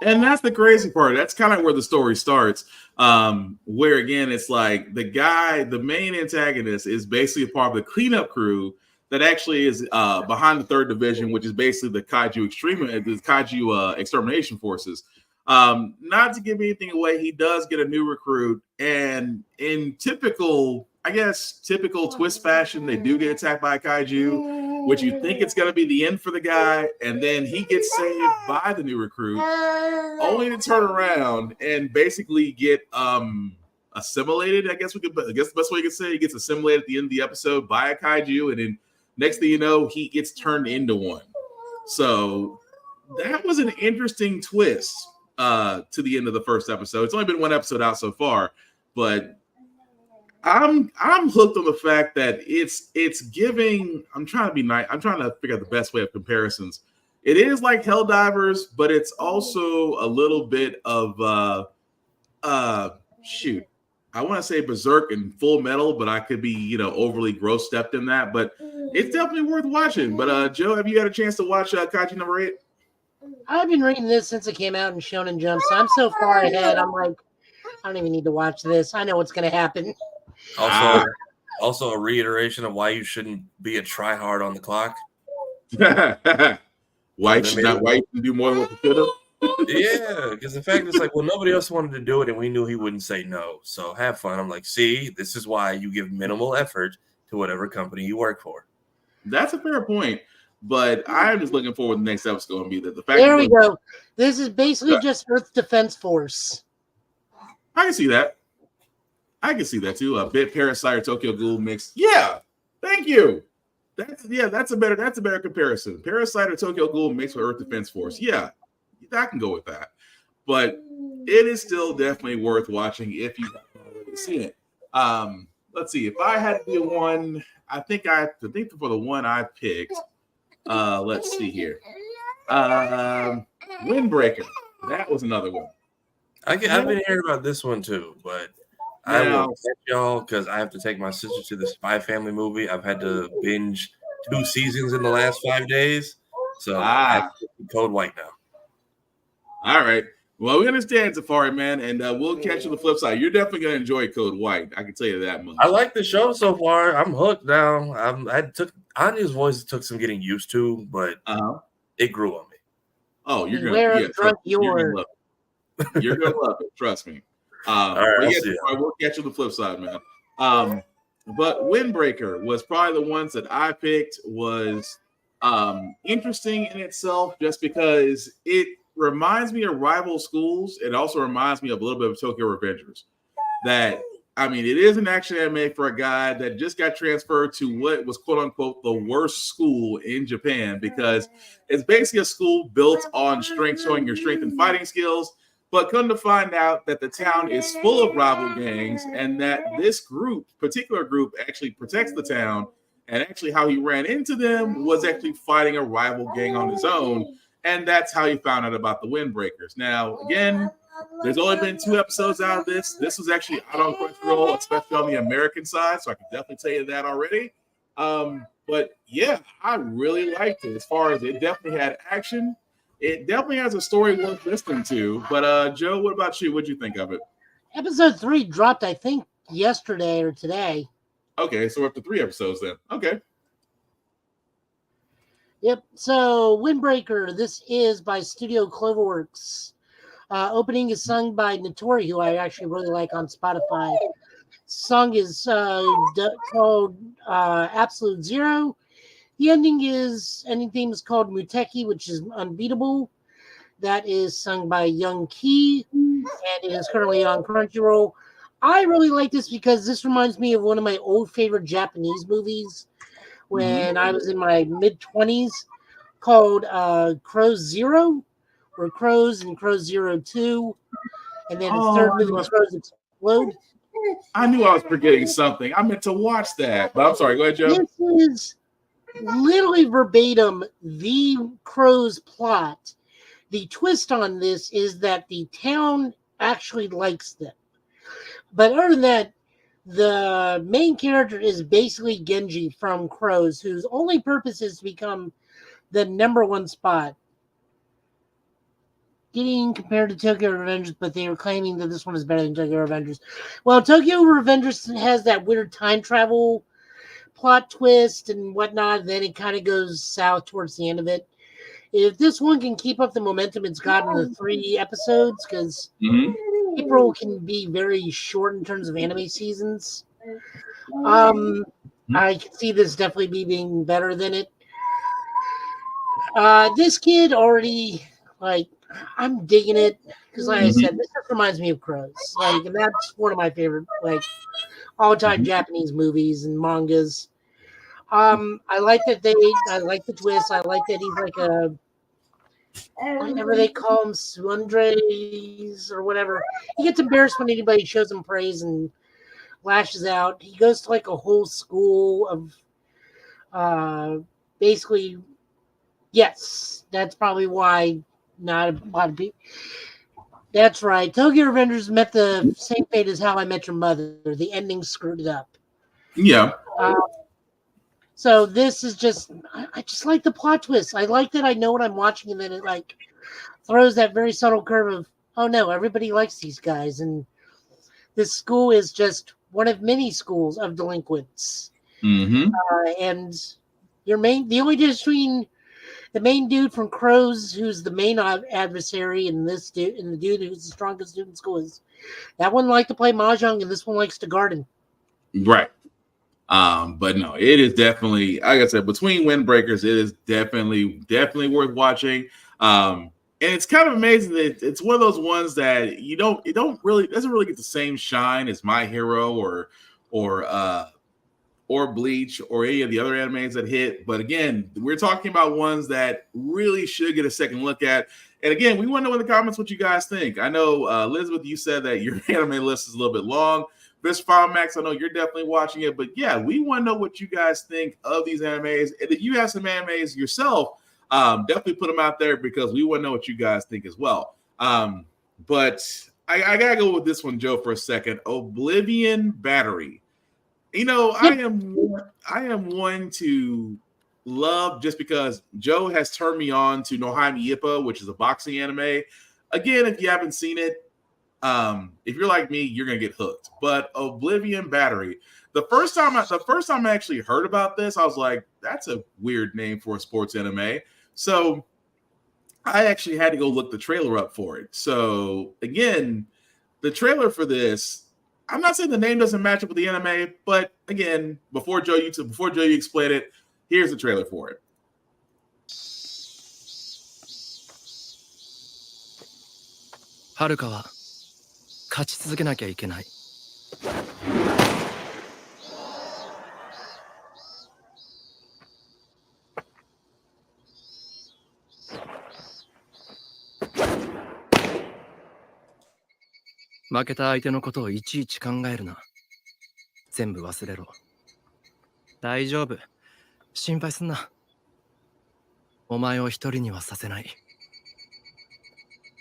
And that's the crazy part. That's kind of where the story starts. Where again, it's like the main antagonist is basically a part of the cleanup crew that actually is behind the 3rd Division, which is basically the Kaiju extermination forces. Not to give anything away, he does get a new recruit, and in typical twist fashion, they do get attacked by a kaiju, which you think it's going to be the end for the guy, and then he gets saved by the new recruit, only to turn around and basically get assimilated. I guess the best way you could say, he gets assimilated at the end of the episode by a kaiju, and then next thing you know, he gets turned into one. So that was an interesting twist to the end of the first episode. It's only been 1 episode out so far, but I'm hooked on the fact that it's giving. I'm trying to be nice. I'm trying to figure out the best way of comparisons. It is like Helldivers, but it's also a little bit of shoot. I want to say Berserk and Full Metal, but I could be overly gross stepped in that. But it's definitely worth watching. But Joe, have you had a chance to watch Kaiju number 8? I've been reading this since it came out in Shonen Jump, so I'm so far ahead. I'm like, I don't even need to watch this. I know what's going to happen. Also, a reiteration of why you shouldn't be a tryhard on the clock. Why you should do more than what you could have? Yeah, because the fact is like, well, nobody else wanted to do it, and we knew he wouldn't say no. So have fun. I'm like, see, this is why you give minimal effort to whatever company you work for. That's a fair point. But I'm just looking forward to the next episode going to be that the fact. There we go. This is basically just Earth Defense Force. I can see that. I can see that too. A bit Parasite or Tokyo Ghoul mix. Yeah. Thank you. That's a better comparison. Parasite or Tokyo Ghoul mixed with Earth Defense Force. Yeah, I can go with that. But it is still definitely worth watching if you haven't already seen it. Let's see. If I had to do one, I think for the one I picked. Let's see here. Windbreaker. That was another one. I've been hearing about this one too, but I will catch y'all because I have to take my sister to the Spy Family movie. I've had to binge 2 seasons in the last 5 days, so I have to Code White now. All right. Well, we understand, Safari Man, and we'll catch you on the flip side. You're definitely going to enjoy Code White. I can tell you that much. I like the show so far. I'm hooked now. Anya's voice took some getting used to, but it grew on me. Oh, you're going to love it. You're going to love it. Trust me. All right, we'll catch you on the flip side, man. But Windbreaker was probably the ones that I picked was interesting in itself just because it reminds me of rival schools. It also reminds me of a little bit of Tokyo Revengers. It is an action anime for a guy that just got transferred to what was quote unquote the worst school in Japan because it's basically a school built on showing your strength and fighting skills. But come to find out that the town is full of rival gangs and that this particular group, actually protects the town. And actually how he ran into them was actually fighting a rival gang on his own. And that's how he found out about the Windbreakers. Now, again, there's only been 2 episodes out of this. This was actually out on Crunchyroll, especially on the American side. So I can definitely tell you that already. But yeah, I really liked it. As far as it definitely had action. It definitely has a story worth listening to. But Joe, what about you? What'd you think of it? Episode 3 dropped, I think, yesterday or today. Okay, so we're up to 3 episodes then. Okay. Yep. So Windbreaker, this is by Studio Cloverworks. Opening is sung by Notori, who I actually really like on Spotify. Song is called Absolute Zero. The ending theme is called Muteki, which is Unbeatable. That is sung by Young Key, and it is currently on Crunchyroll. I really like this because this reminds me of one of my old favorite Japanese movies when I was in my mid-20s called Crows Zero, or Crows and Crows Zero 2, and then the third movie was Crows Explode. I knew I was forgetting something. I meant to watch that, but I'm sorry. Go ahead, Joe. This is literally verbatim the Crows plot. The twist on this is that the town actually likes them. But other than that, the main character is basically Genji from Crows, whose only purpose is to become the #1 spot. Getting compared to Tokyo Revengers, but they were claiming that this one is better than Tokyo Revengers. Well, Tokyo Revengers has that weird time travel plot twist and whatnot, then it kind of goes south towards the end of it. If this one can keep up the momentum it's got in the 3 episodes, because April can be very short in terms of anime seasons, I can see this definitely being better than it. This kid already, I'm digging it, because like I said, this just reminds me of Crows. And that's one of my favorite, all-time Japanese movies and mangas. I like that I like the twist. I like that he's like a, whatever they call him, Sundres or whatever. He gets embarrassed when anybody shows him praise and lashes out. He goes to a whole school of, basically, yes, that's probably why not a lot of people. That's right. Tokyo Revengers met the same fate as How I Met Your Mother. The ending screwed it up. Yeah. So this is just, I just like the plot twist. I like that I know what I'm watching, and then it throws that very subtle curve of, oh no, everybody likes these guys, and this school is just one of many schools of delinquents. And the only difference between the main dude from Crows, who's the main adversary, and this dude, and the dude who's the strongest dude in school, is that one likes to play mahjong, and this one likes to garden. Right. But no, it is definitely, like I said, between Windbreakers, it is definitely worth watching. And it's kind of amazing that it's one of those ones that doesn't really get the same shine as My Hero or or Bleach or any of the other animes that hit. But again, we're talking about ones that really should get a second look at. And again, we want to know in the comments what you guys think. I know, Elizabeth, you said that your anime list is a little bit long. Mr. File Max, I know you're definitely watching it. But yeah, we want to know what you guys think of these animes. And if you have some animes yourself, definitely put them out there because we want to know what you guys think as well. But I got to go with this one, Joe, for a second. Oblivion Battery. You know, I am one to love just because Joe has turned me on to Nohime Ippo, which is a boxing anime. Again, if you haven't seen it, if you're like me, you're gonna get hooked. But Oblivion Battery, the first time I actually heard about this, I was like, that's a weird name for a sports anime. So I actually had to go look the trailer up for it. So again, the trailer for this, I'm not saying the name doesn't match up with the anime, but again, before Joe you explain it, here's the trailer for it. はるかは勝ち続けなきゃいけない。負けた相手のことをいちいち考えるな。全部忘れろ。大丈夫。心配すんな。お前を一人にはさせない。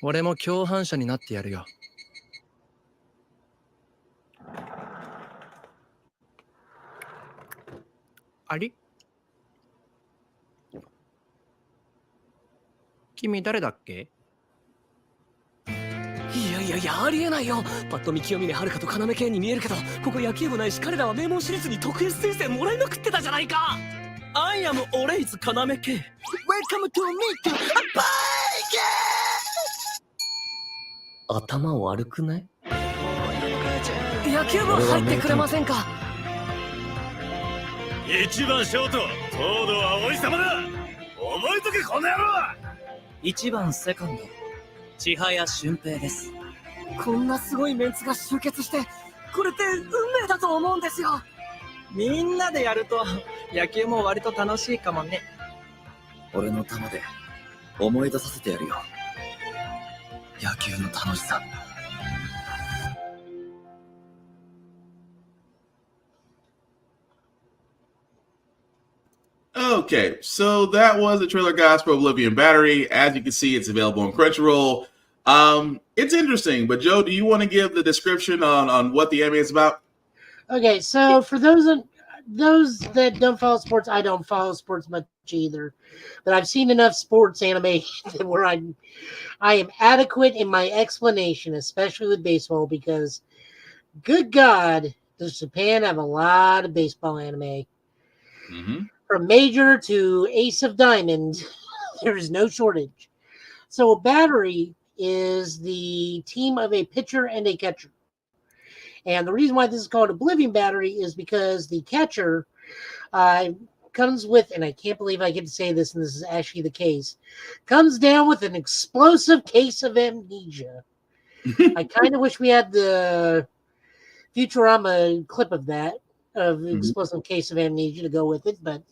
俺も共犯者になってやるよ。あり？君誰だっけ？いやありえないよ。パッと見清峰遥と要系に見えるけど、ここ野球部ないし、彼らは名門私立に特 S 推薦もらいまくってたじゃないか。I am always 要系。Welcome to meet a bike。 頭悪くない？野球部入ってくれませんか？一番ショート、東堂葵様だ。覚えとけこの野郎。一番セカンド、千早俊平です。こんなすごいメンツが集結して、これって運命だと思うんですよ。みんなでやると野球も割と楽しいかもね。俺の球で思い出させてやるよ。野球の楽しさ。Okay, so that was the trailer, guys, for Oblivion Battery. As you can see, it's available on Crunchyroll. It's interesting, but Joe, do you want to give the description on what the anime is about? Okay, so for those that don't follow sports, I don't follow sports much either, but I've seen enough sports anime where I am adequate in my explanation, especially with baseball, because good God, does Japan have a lot of baseball anime. Mm-hmm. From Major to Ace of Diamond, there is no shortage. So a battery is the team of a pitcher and a catcher. And the reason why this is called Oblivion Battery is because the catcher comes with, and I can't believe I get to say this, and this is actually the case, comes down with an explosive case of amnesia. I kind of wish we had the Futurama clip of that, of explosive case of amnesia to go with it, but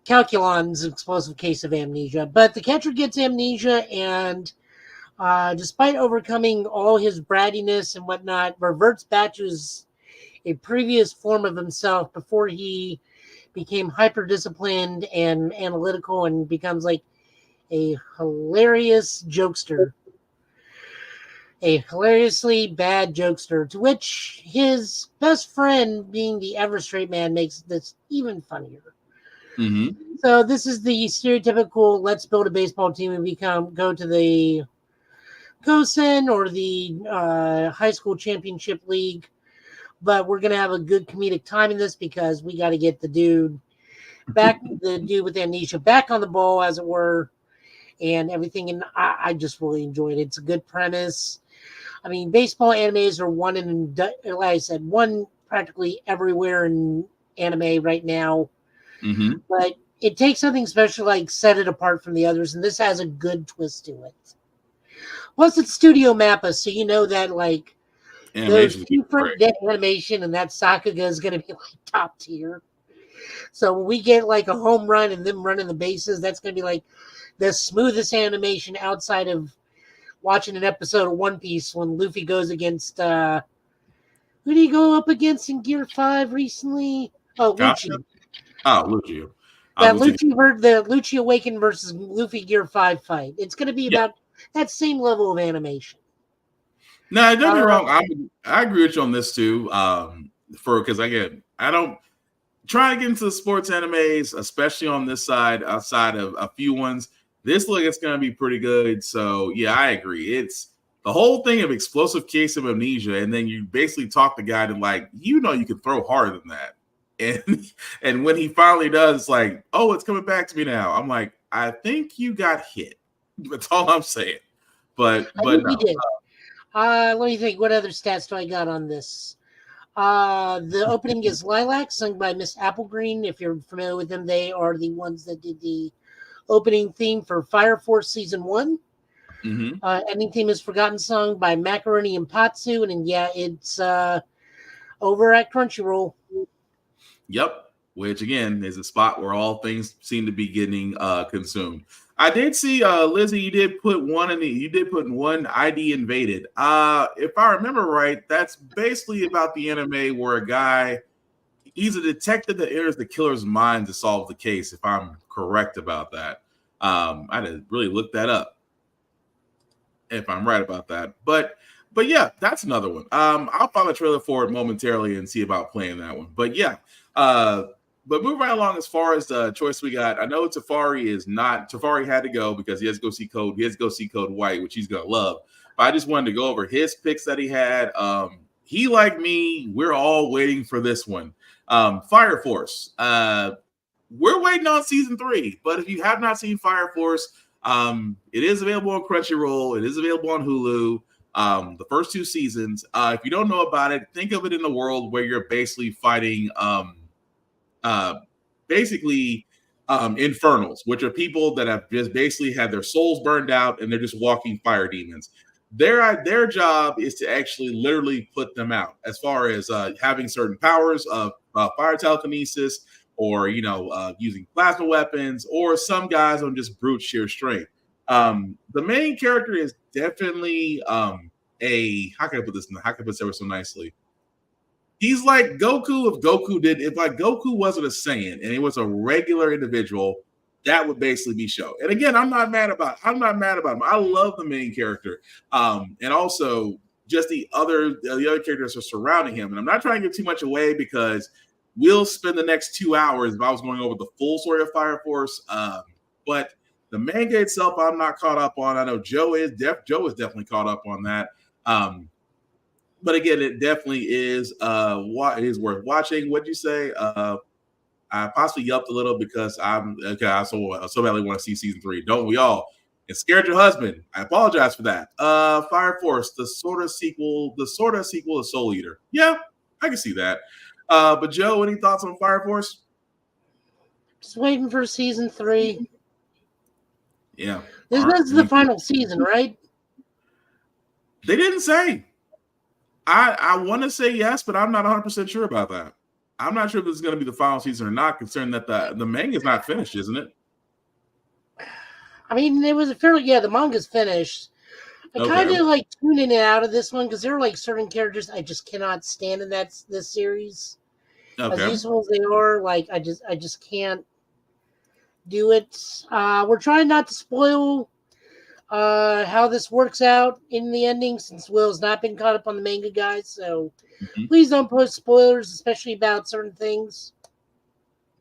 Calculon's explosive case of amnesia. But the catcher gets amnesia, and despite overcoming all his brattiness and whatnot, reverts back to a previous form of himself before he became hyper-disciplined and analytical and becomes like a hilarious jokester. A hilariously bad jokester, to which his best friend, being the ever straight man, makes this even funnier. Mm-hmm. So this is the stereotypical let's build a baseball team and go to the Kosen or the high school championship league, but we're gonna have a good comedic time in this because we got to get the dude with amnesia back on the ball, as it were, and everything. And I just really enjoyed it. It's a good premise. I mean, baseball animes are like I said, one practically everywhere in anime right now. Mm-hmm. But it takes something special, like set it apart from the others, and this has a good twist to it. Plus, it's Studio Mappa, so you know that like Animation is different great. animation, and that Sakuga is going to be like top tier. So when we get like a home run and them running the bases, that's going to be like the smoothest animation outside of watching an episode of One Piece when Luffy goes against who did he go up against in Gear 5 recently? Oh, Lucci. Oh, Lucci. That Lucci Awakened versus Luffy Gear 5 fight. It's going to be about that same level of animation. No, don't get me wrong. I agree with you on this too. Because again, I don't try to get into the sports animes, especially on this side, outside of a few ones. This look, it's going to be pretty good. So yeah, I agree. It's the whole thing of explosive case of amnesia, and then you basically talk the guy to like, you can throw harder than that. And when he finally does, it's like, oh, it's coming back to me now. I'm like, I think you got hit. That's all I'm saying. But no. He did. Let me think. What other stats do I got on this? The opening is Lilac, sung by Miss Applegreen. If you're familiar with them, they are the ones that did the opening theme for Fire Force Season 1. Mm-hmm. Ending theme is Forgotten Song by Macaroni and Patsu. And yeah, it's over at Crunchyroll. Yep. Which again is a spot where all things seem to be getting consumed. I did see Lizzie, you did put one ID Invaded. If I remember right, that's basically about the anime where a guy, he's a detective that enters the killer's mind to solve the case, if I'm correct about that. I had to really look that up if I'm right about that. But yeah, that's another one. I'll find a trailer for it momentarily and see about playing that one. But yeah, but moving right along as far as the choice we got, I know Tafari had to go because he has to go see Code White, which he's gonna love. But I just wanted to go over his picks that he had. He, like me, we're all waiting for this one. Fire Force. We're waiting on season 3, but if you have not seen Fire Force, it is available on Crunchyroll. It is available on Hulu. The first 2 seasons. If you don't know about it, think of it in a world where you're basically fighting infernals, which are people that have just basically had their souls burned out and they're just walking fire demons. Their job is to actually literally put them out, as far as having certain powers of fire telekinesis, or using plasma weapons, or some guys on just brute sheer strength. The main character is definitely how can I put this so nicely? He's like Goku if Goku wasn't a Saiyan and he was a regular individual, that would basically be Sho. And again, I'm not mad about him. I love the main character. And also just the other characters are surrounding him. And I'm not trying to give too much away because we'll spend the next 2 hours if I was going over the full story of Fire Force. But the manga itself, I'm not caught up on. I know Joe is definitely caught up on that. But again, it definitely is worth watching. What'd you say? I possibly yelped a little because I so badly want to see season 3. Don't we all? It scared your husband. I apologize for that. Fire Force, the sort of sequel to Soul Eater. Yeah, I can see that. But Joe, any thoughts on Fire Force? Just waiting for season 3. Yeah. This is the final season, right? They didn't say. I want to say yes, but I'm not 100% sure about that. I'm not sure if this is going to be the final season or not, considering that the manga is not finished, isn't it? I mean, it was the manga's finished. I kind of like tuning it out of this one because there are like certain characters I just cannot stand in this series. Okay. As useful as they are, like I just can't do it. We're trying not to spoil how this works out in the ending, since Will's not been caught up on the manga, guys. So please don't post spoilers, especially about certain things.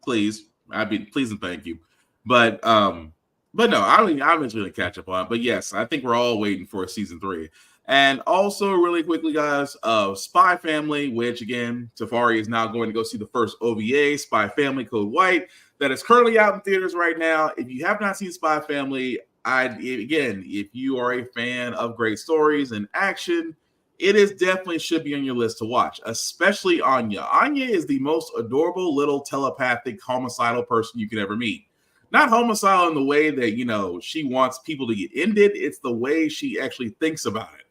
Please and thank you. But no, I'm eventually gonna catch up on it. But yes, I think we're all waiting for season 3. And also, really quickly, guys, Spy Family, which again, Tafari is now going to go see the first OVA, Spy Family Code White, that is currently out in theaters right now. If you have not seen Spy Family, if you are a fan of great stories and action, it is definitely should be on your list to watch, especially Anya. Anya is the most adorable little telepathic homicidal person you could ever meet. Not homicidal in the way that, she wants people to get ended. It's the way she actually thinks about it.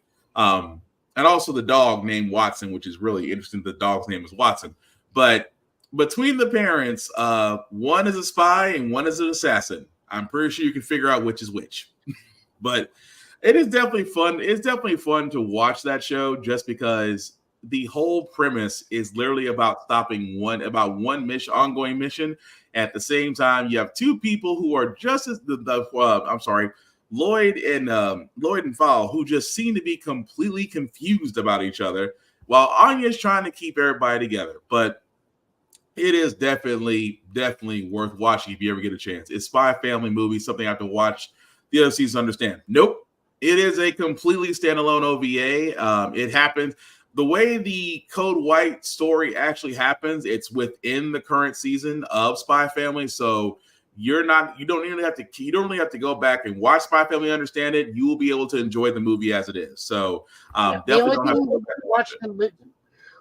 and also the dog named Watson, which is really interesting. The dog's name is Watson. But between the parents, one is a spy and one is an assassin. I'm pretty sure you can figure out which is which. But it is definitely fun. It's definitely fun to watch that show just because the whole premise is literally about stopping one ongoing mission. At the same time, you have two people who are just as Lloyd and Val, who just seem to be completely confused about each other, while Anya's trying to keep everybody together. But it is definitely worth watching if you ever get a chance. It's Spy Family movie, something I have to watch the other seasons to understand. Nope. It is a completely standalone OVA. It happens the way the Code White story actually happens. It's within the current season of Spy Family, so you don't really have to go back and watch Spy Family to understand it. You will be able to enjoy the movie as it is. So definitely don't have to go back and watch it.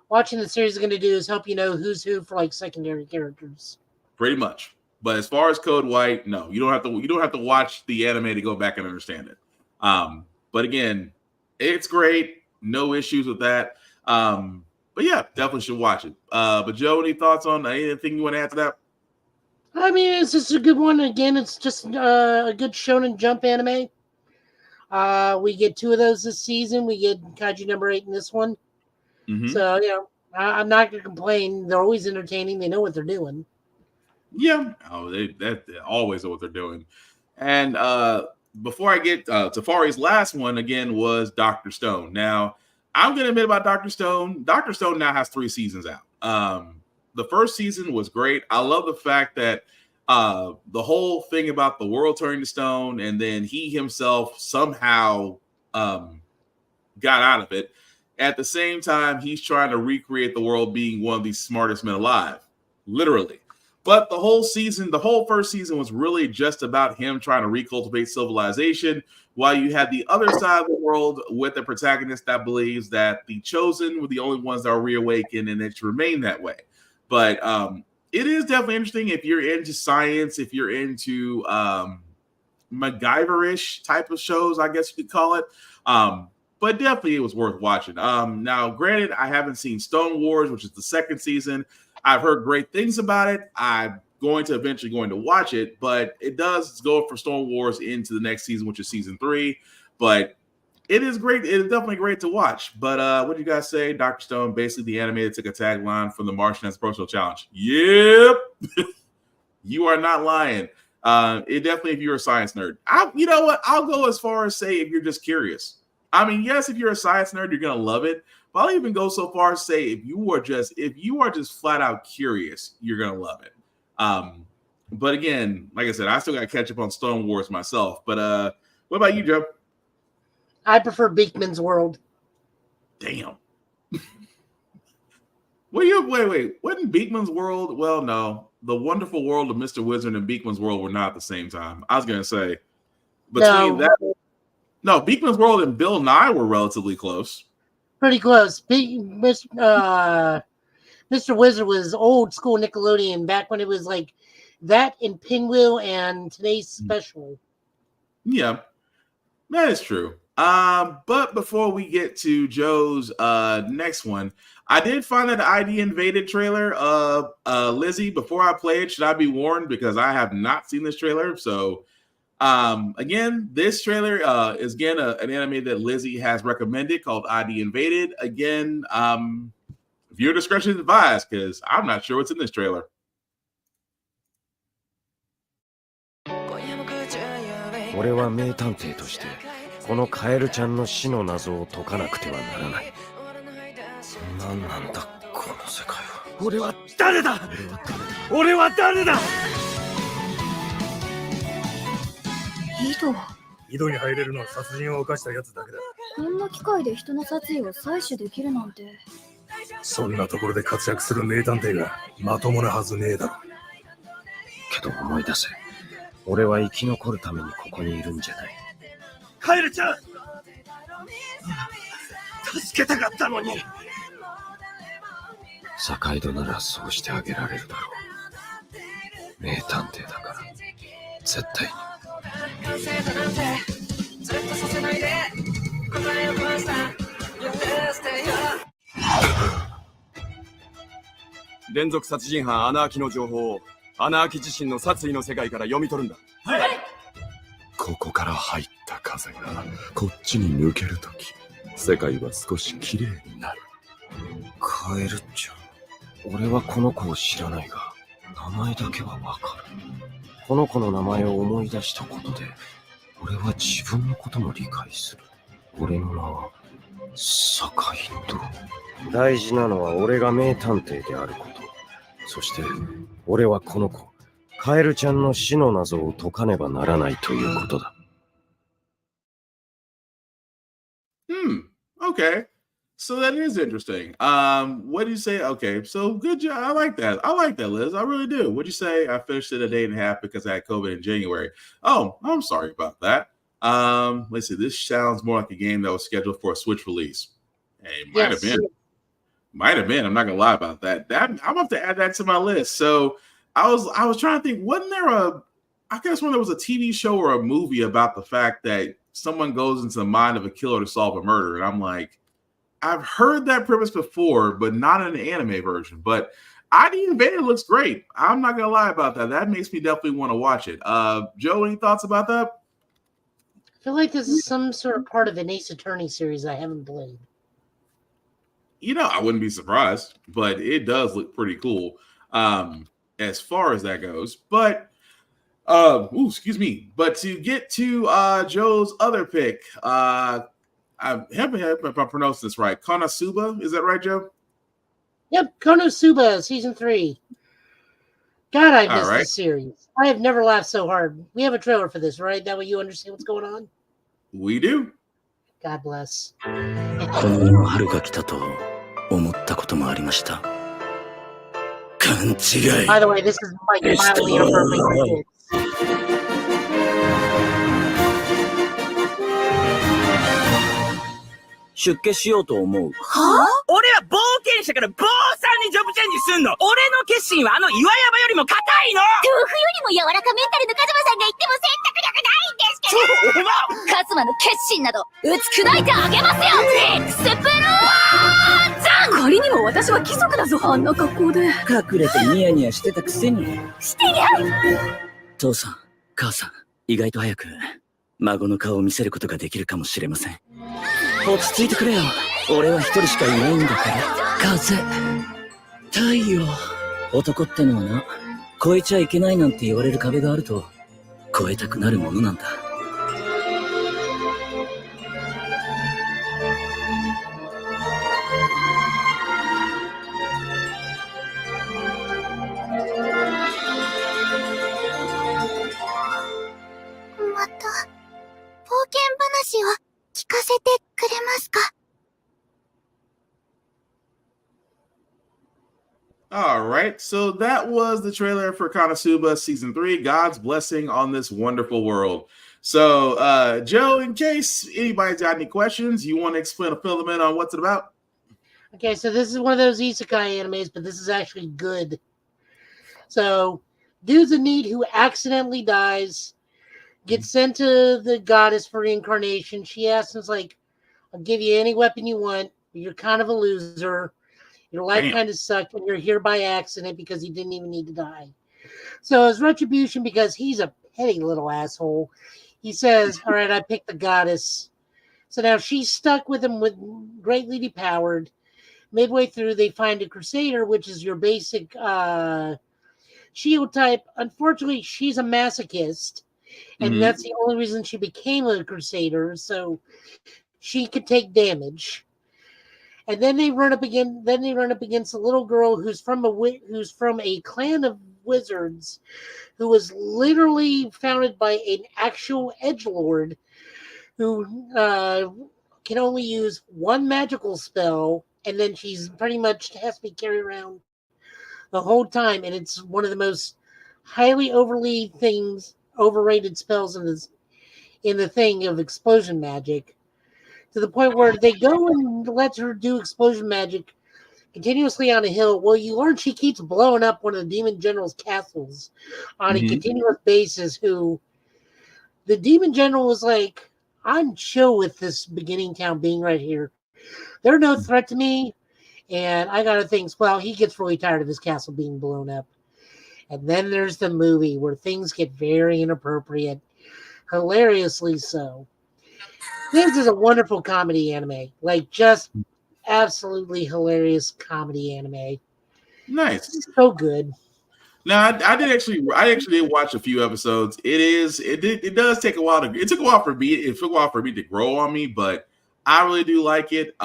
Watching the series is going to do is help you know who's who for like secondary characters. Pretty much. But as far as Code White, no, you don't have to watch the anime to go back and understand it. But again, it's great. No issues with that. But yeah, definitely should watch it. But Joe, any thoughts on anything you want to add to that? I mean, it's just a good one. Again, it's just a good Shonen Jump anime. We get 2 of those this season. We get Kaiju number 8 in this one. Mm-hmm. So, I'm not going to complain. They're always entertaining. They know what they're doing. Yeah. Oh, they always know what they're doing. And before I get Tafari's last one, again, was Dr. Stone. Now, I'm going to admit about Dr. Stone. Dr. Stone now has 3 seasons out. The first season was great. I love the fact that the whole thing about the world turning to stone, and then he himself somehow got out of it. At the same time, he's trying to recreate the world being one of the smartest men alive, literally. But the whole first season was really just about him trying to recultivate civilization, while you had the other side of the world with a protagonist that believes that the chosen were the only ones that are reawakened, and it should remain that way. But it is definitely interesting if you're into science, if you're into MacGyver-ish type of shows, I guess you could call it. But definitely it was worth watching. Now, granted, I haven't seen Stone Wars, which is the second season. I've heard great things about it. I'm eventually going to watch it, but it does go for Stone Wars into the next season, which is season 3. But it is great. It is definitely great to watch. But what do you guys say? Dr. Stone, basically the anime that took a tagline from The Martian as a personal challenge. Yep. You are not lying. It definitely, if you're a science nerd. You know what? I'll go as far as say if you're just curious. I mean, yes, if you're a science nerd, you're going to love it. But I'll even go so far as say if you are just flat out curious, you're going to love it. But again, like I said, I still got to catch up on Stone Wars myself. But what about you, Joe? I prefer Beakman's World. Damn. Wait. Wasn't Beakman's World? Well, no. The Wonderful World of Mr. Wizard and Beakman's World were not at the same time. I was going to say. No, Beakman's World and Bill Nye were relatively close. Pretty close. Mr. Wizard was old school Nickelodeon back when it was like that and Pinwheel and Today's Special. Yeah, that is true. But before we get to Joe's next one, I did find that ID Invaded trailer. Lizzie, before I play it, should I be warned? Because I have not seen this trailer. So again, this trailer is again an anime that Lizzie has recommended called ID Invaded. Again, viewer discretion is advised because I'm not sure what's in this trailer. 俺は名探偵としてこのカエルちゃんの死の謎を解かなくてはならない。何なんだこの世界は。俺は誰だ。俺は誰だ。井戸に入れるのは殺人を犯したやつだけだ。こんな機械で人の殺意を採取できるなんて。そんなところで活躍する名探偵がまともなはずねえだろ。けど思い出せ。俺は生き残るためにここにいるんじゃない。カエルちゃん、助けたかったのに。坂井戸ならそうしてあげられるだろう。名探偵だから絶対に。ずっとさせないで答えを壊した連続殺人犯アナーキの情報をアナーキ自身の殺意の世界から読み取るんだ。ここから入った風がこっちに抜けるとき、世界は少し綺麗になる。カエルちゃん。俺はこの子を知らないが、名前だけはわかる。この子の名前を思い出したことで、俺は自分のことも理解する。俺の名は、坂井戸。大事なのは俺が名探偵であること。そして、俺はこの子、カエルちゃんの死の謎を解かねばならないということだ。Okay. So that is interesting. What do you say? Okay, so good job. I like that. I like that, Liz. I really do. What'd you say? I finished it a day and a half because I had COVID in January. Oh, I'm sorry about that. Let's see. This sounds more like a game that was scheduled for a Switch release. Hey, might have been. Might have been. I'm not gonna lie about that. I'm gonna have to add that to my list. So I was trying to think, wasn't there I guess when there was a TV show or a movie about the fact that someone goes into the mind of a killer to solve a murder, and I'm like, I've heard that premise before, but not in an anime version. But ID Invader looks great. I'm not gonna lie about that. That makes me definitely want to watch it. Joe, any thoughts about that? I feel like this is some sort of part of an Ace Attorney series I haven't played. You know, I wouldn't be surprised, but it does look pretty cool as far as that goes. But excuse me. But to get to Joe's other pick, I haven't if I pronounce this right. Konosuba, is that right, Joe? Yep, Konosuba, season 3. God, I missed this series. I have never laughed so hard. We have a trailer for this, right? That way you understand what's going on? We do. God bless. この世の春が来たと思ったこともありました。勘違い。 By the way, this is like mildly inappropriate for kids. 出家しようと思う。はあ？俺は冒険者から坊さんにジョブチェンジすんの。俺の決心はあの岩山よりも硬いの。豆腐よりも柔らかメンタルのカズマさんが言っても選択力ないんですけど。カズマの決心など打ち砕いてあげますよ。エクスプローザン。仮にも私は貴族だぞ。あんな格好で隠れてニヤニヤしてたくせに。してやる。父さん、母さん、意外と早く孫の顔を見せることができるかもしれません。落ち着いてくれよ。俺は一人しかいないんだから。風、太陽。男ってのはな、越えちゃいけないなんて言われる壁があると越えたくなるものなんだ。また冒険話を聞かせてくれますか? All right, so that was the trailer for Konosuba Season 3, God's Blessing on This Wonderful World. So, Joe, in case anybody's got any questions, you want to fill them in on what's it about? Okay, so this is one of those isekai animes, but this is actually good. So, dude's in need who accidentally dies, gets sent to the goddess for reincarnation. She asks him, like, I'll give you any weapon you want, but you're kind of a loser. Your life kind of sucked, and you're here by accident because you didn't even need to die. So as retribution, because he's a petty little asshole, he says, all right, I picked the goddess. So now she's stuck with him, with greatly depowered. Midway through, they find a crusader, which is your basic shield type. Unfortunately, she's a masochist, and that's the only reason she became a crusader, so she could take damage. And then they run up against a little girl who's from a clan of wizards, who was literally founded by an actual edgelord who can only use one magical spell, and then she's pretty much has to be carried around the whole time. And it's one of the most highly overrated spells in the thing of explosion magic. To the point where they go and let her do explosion magic continuously on a hill. Well, you learn she keeps blowing up one of the demon general's castles on a continuous basis. Who the demon general was like, I'm chill with this beginning town being right here. They're no threat to me. And I got to think, well, he gets really tired of his castle being blown up. And then there's the movie where things get very inappropriate, hilariously so. This is a wonderful comedy anime, like just absolutely hilarious comedy anime. Nice, it's so good. Now I actually did watch a few episodes. It does take a while it took a while for me to grow on me, but I really do like it.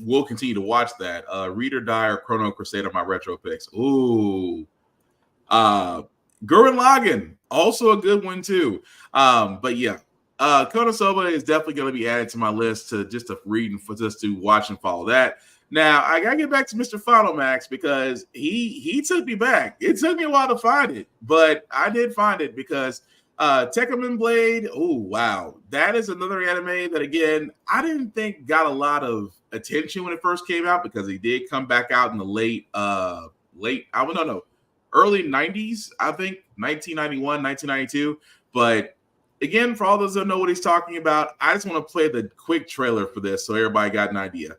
We'll continue to watch that. Read or Die or Chrono Crusade are my retro picks. Ooh. Gurren Lagann, also a good one too. But yeah, Konosuba is definitely going to be added to my list to read and just to watch and follow that. Now I gotta get back to Mr. Final Max because he took me back. It took me a while to find it, but I did find it because Tekkaman Blade. Oh wow, that is another anime that again I didn't think got a lot of attention when it first came out because he did come back out in the early 90s, I think 1991, 1992. But again, for all those that know what he's talking about, I just want to play the quick trailer for this so everybody got an idea.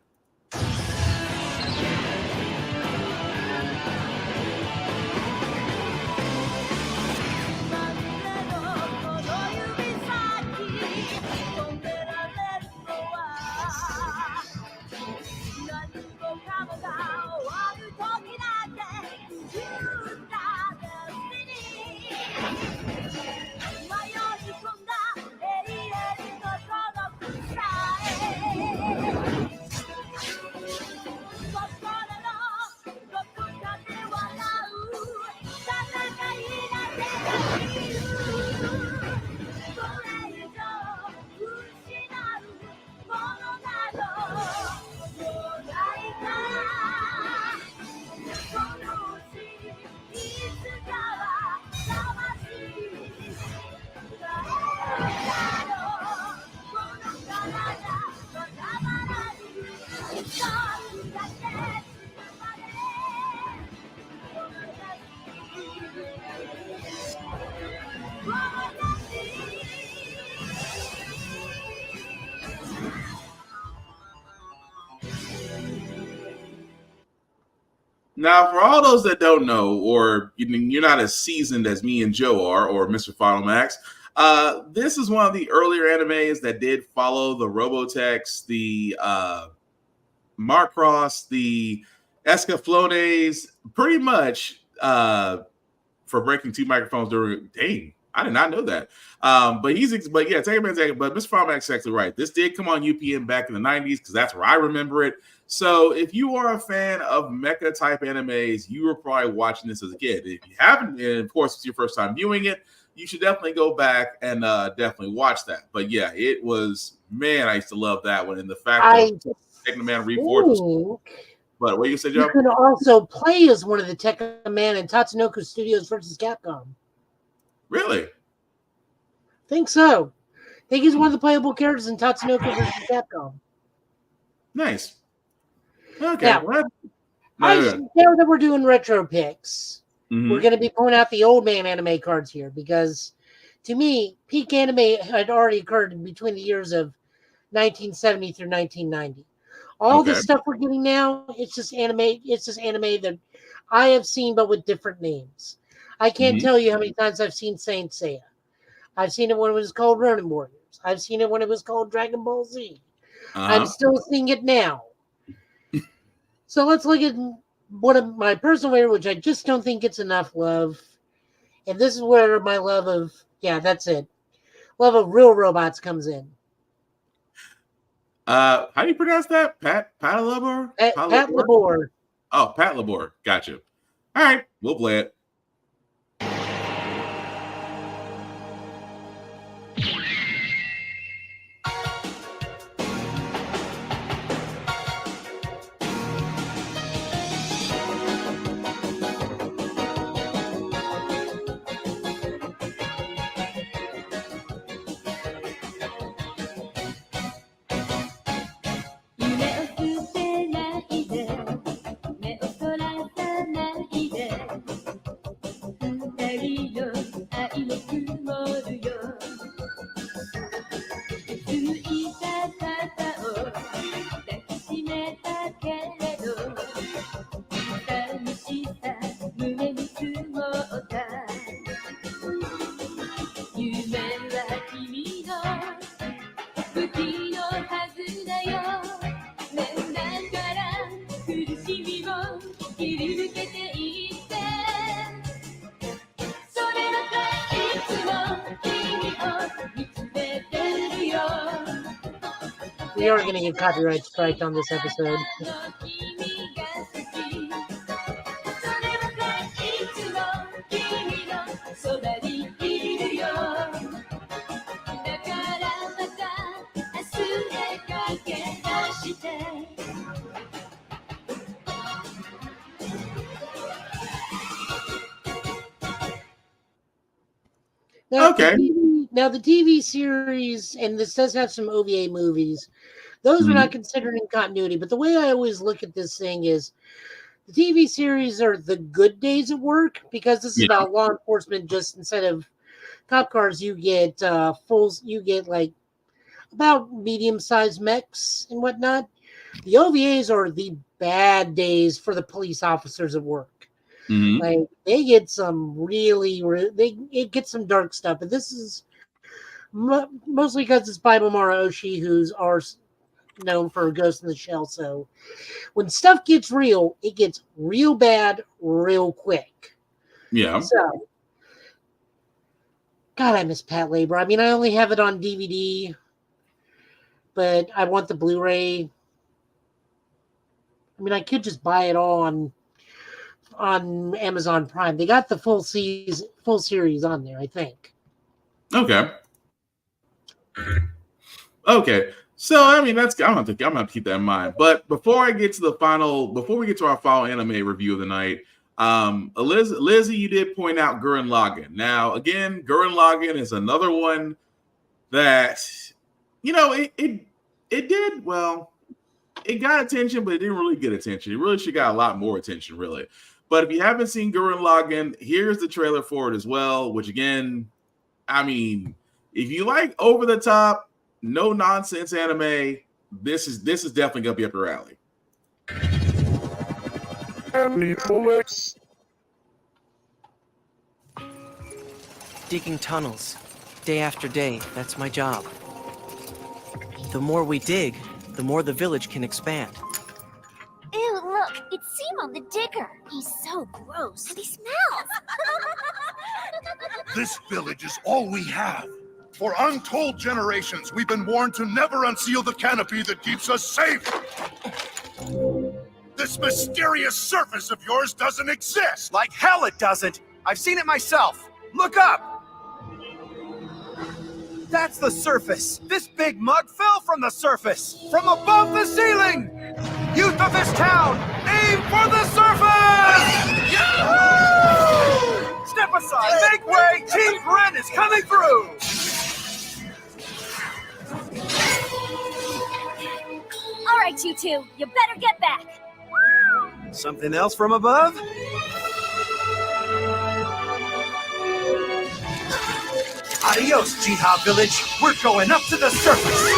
Now, for all those that don't know, or you're not as seasoned as me and Joe are, or Mr. Final Max, this is one of the earlier animes that did follow the Robotex, the Macross, the Escaflownes, pretty much for breaking two microphones during. Dang, I did not know that. But yeah, take a minute. But Mr. Final Max is actually right. This did come on UPN back in the 90s because that's where I remember it. So if you are a fan of mecha type animes, you were probably watching this as a kid. If you haven't, and of course it's your first time viewing it, you should definitely go back and definitely watch that. But yeah, it was, man, I used to love that one. And the fact that Tekkaman Reforged. But what you say, Joe? You could also play as one of the Tekkaman and Tatsunoko Studios versus Capcom. Really? Think so. I think he's one of the playable characters in Tatsunoko versus Capcom. Nice. Okay. Now, now that we're doing retro picks, we're going to be pulling out the old man anime cards here because, to me, peak anime had already occurred between the years of 1970 through 1990. All the stuff we're getting now, it's just anime. It's just anime that I have seen, but with different names. I can't tell you how many times I've seen Saint Seiya. I've seen it when it was called Ronin Warriors. I've seen it when it was called Dragon Ball Z. I'm still seeing it now. So let's look at one of my personal favorite, which I just don't think gets enough love. And this is where my love of, that's it. Love of real robots comes in. How do you pronounce that? Pat Labor? Pat Labor. Oh, Pat Labor. Gotcha. All right, we'll play it. We are going to get copyright strike on this episode. Now, Okay. The TV series, and this does have some OVA movies, those are not considered in continuity. But the way I always look at this thing is the TV series are the good days at work, because this is about law enforcement. Just instead of cop cars, you get like about medium-sized mechs and whatnot. The OVAs are the bad days for the police officers at work. Like they get some it gets some dark stuff, and this is mostly because it's by Mamoru Oshii, who's known for Ghost in the Shell. So when stuff gets real, it gets real bad real quick. Yeah. So, God, I miss Pat Labor. I mean, I only have it on DVD, but I want the Blu-ray. I mean, I could just buy it all on Amazon Prime. They got the full series on there, I think. Okay. So I mean, I'm gonna keep that in mind. But before we get to our final anime review of the night, Lizzie, you did point out Gurren Lagann. Now, again, Gurren Lagann is another one that, it did well. It got attention, but it didn't really get attention. It really should got a lot more attention, really. But if you haven't seen Gurren Lagann, here's the trailer for it as well. Which again, I mean, if you like over the top, no nonsense anime, this is definitely gonna be up your alley. Digging tunnels, day after day. That's my job. The more we dig, the more the village can expand. Ew, look, it's Simon the Digger. He's so gross. And he smells. This village is all we have. For untold generations, we've been warned to never unseal the canopy that keeps us safe. This mysterious surface of yours doesn't exist. Like hell it doesn't. I've seen it myself. Look up. That's the surface. This big mug fell from the surface, from above the ceiling. Youth of this town, aim for the surface! Woo! Step aside, make way. Team Gren is coming through. All right, you two, you better get back. Something else from above? Adios, Jiha Village. We're going up to the surface.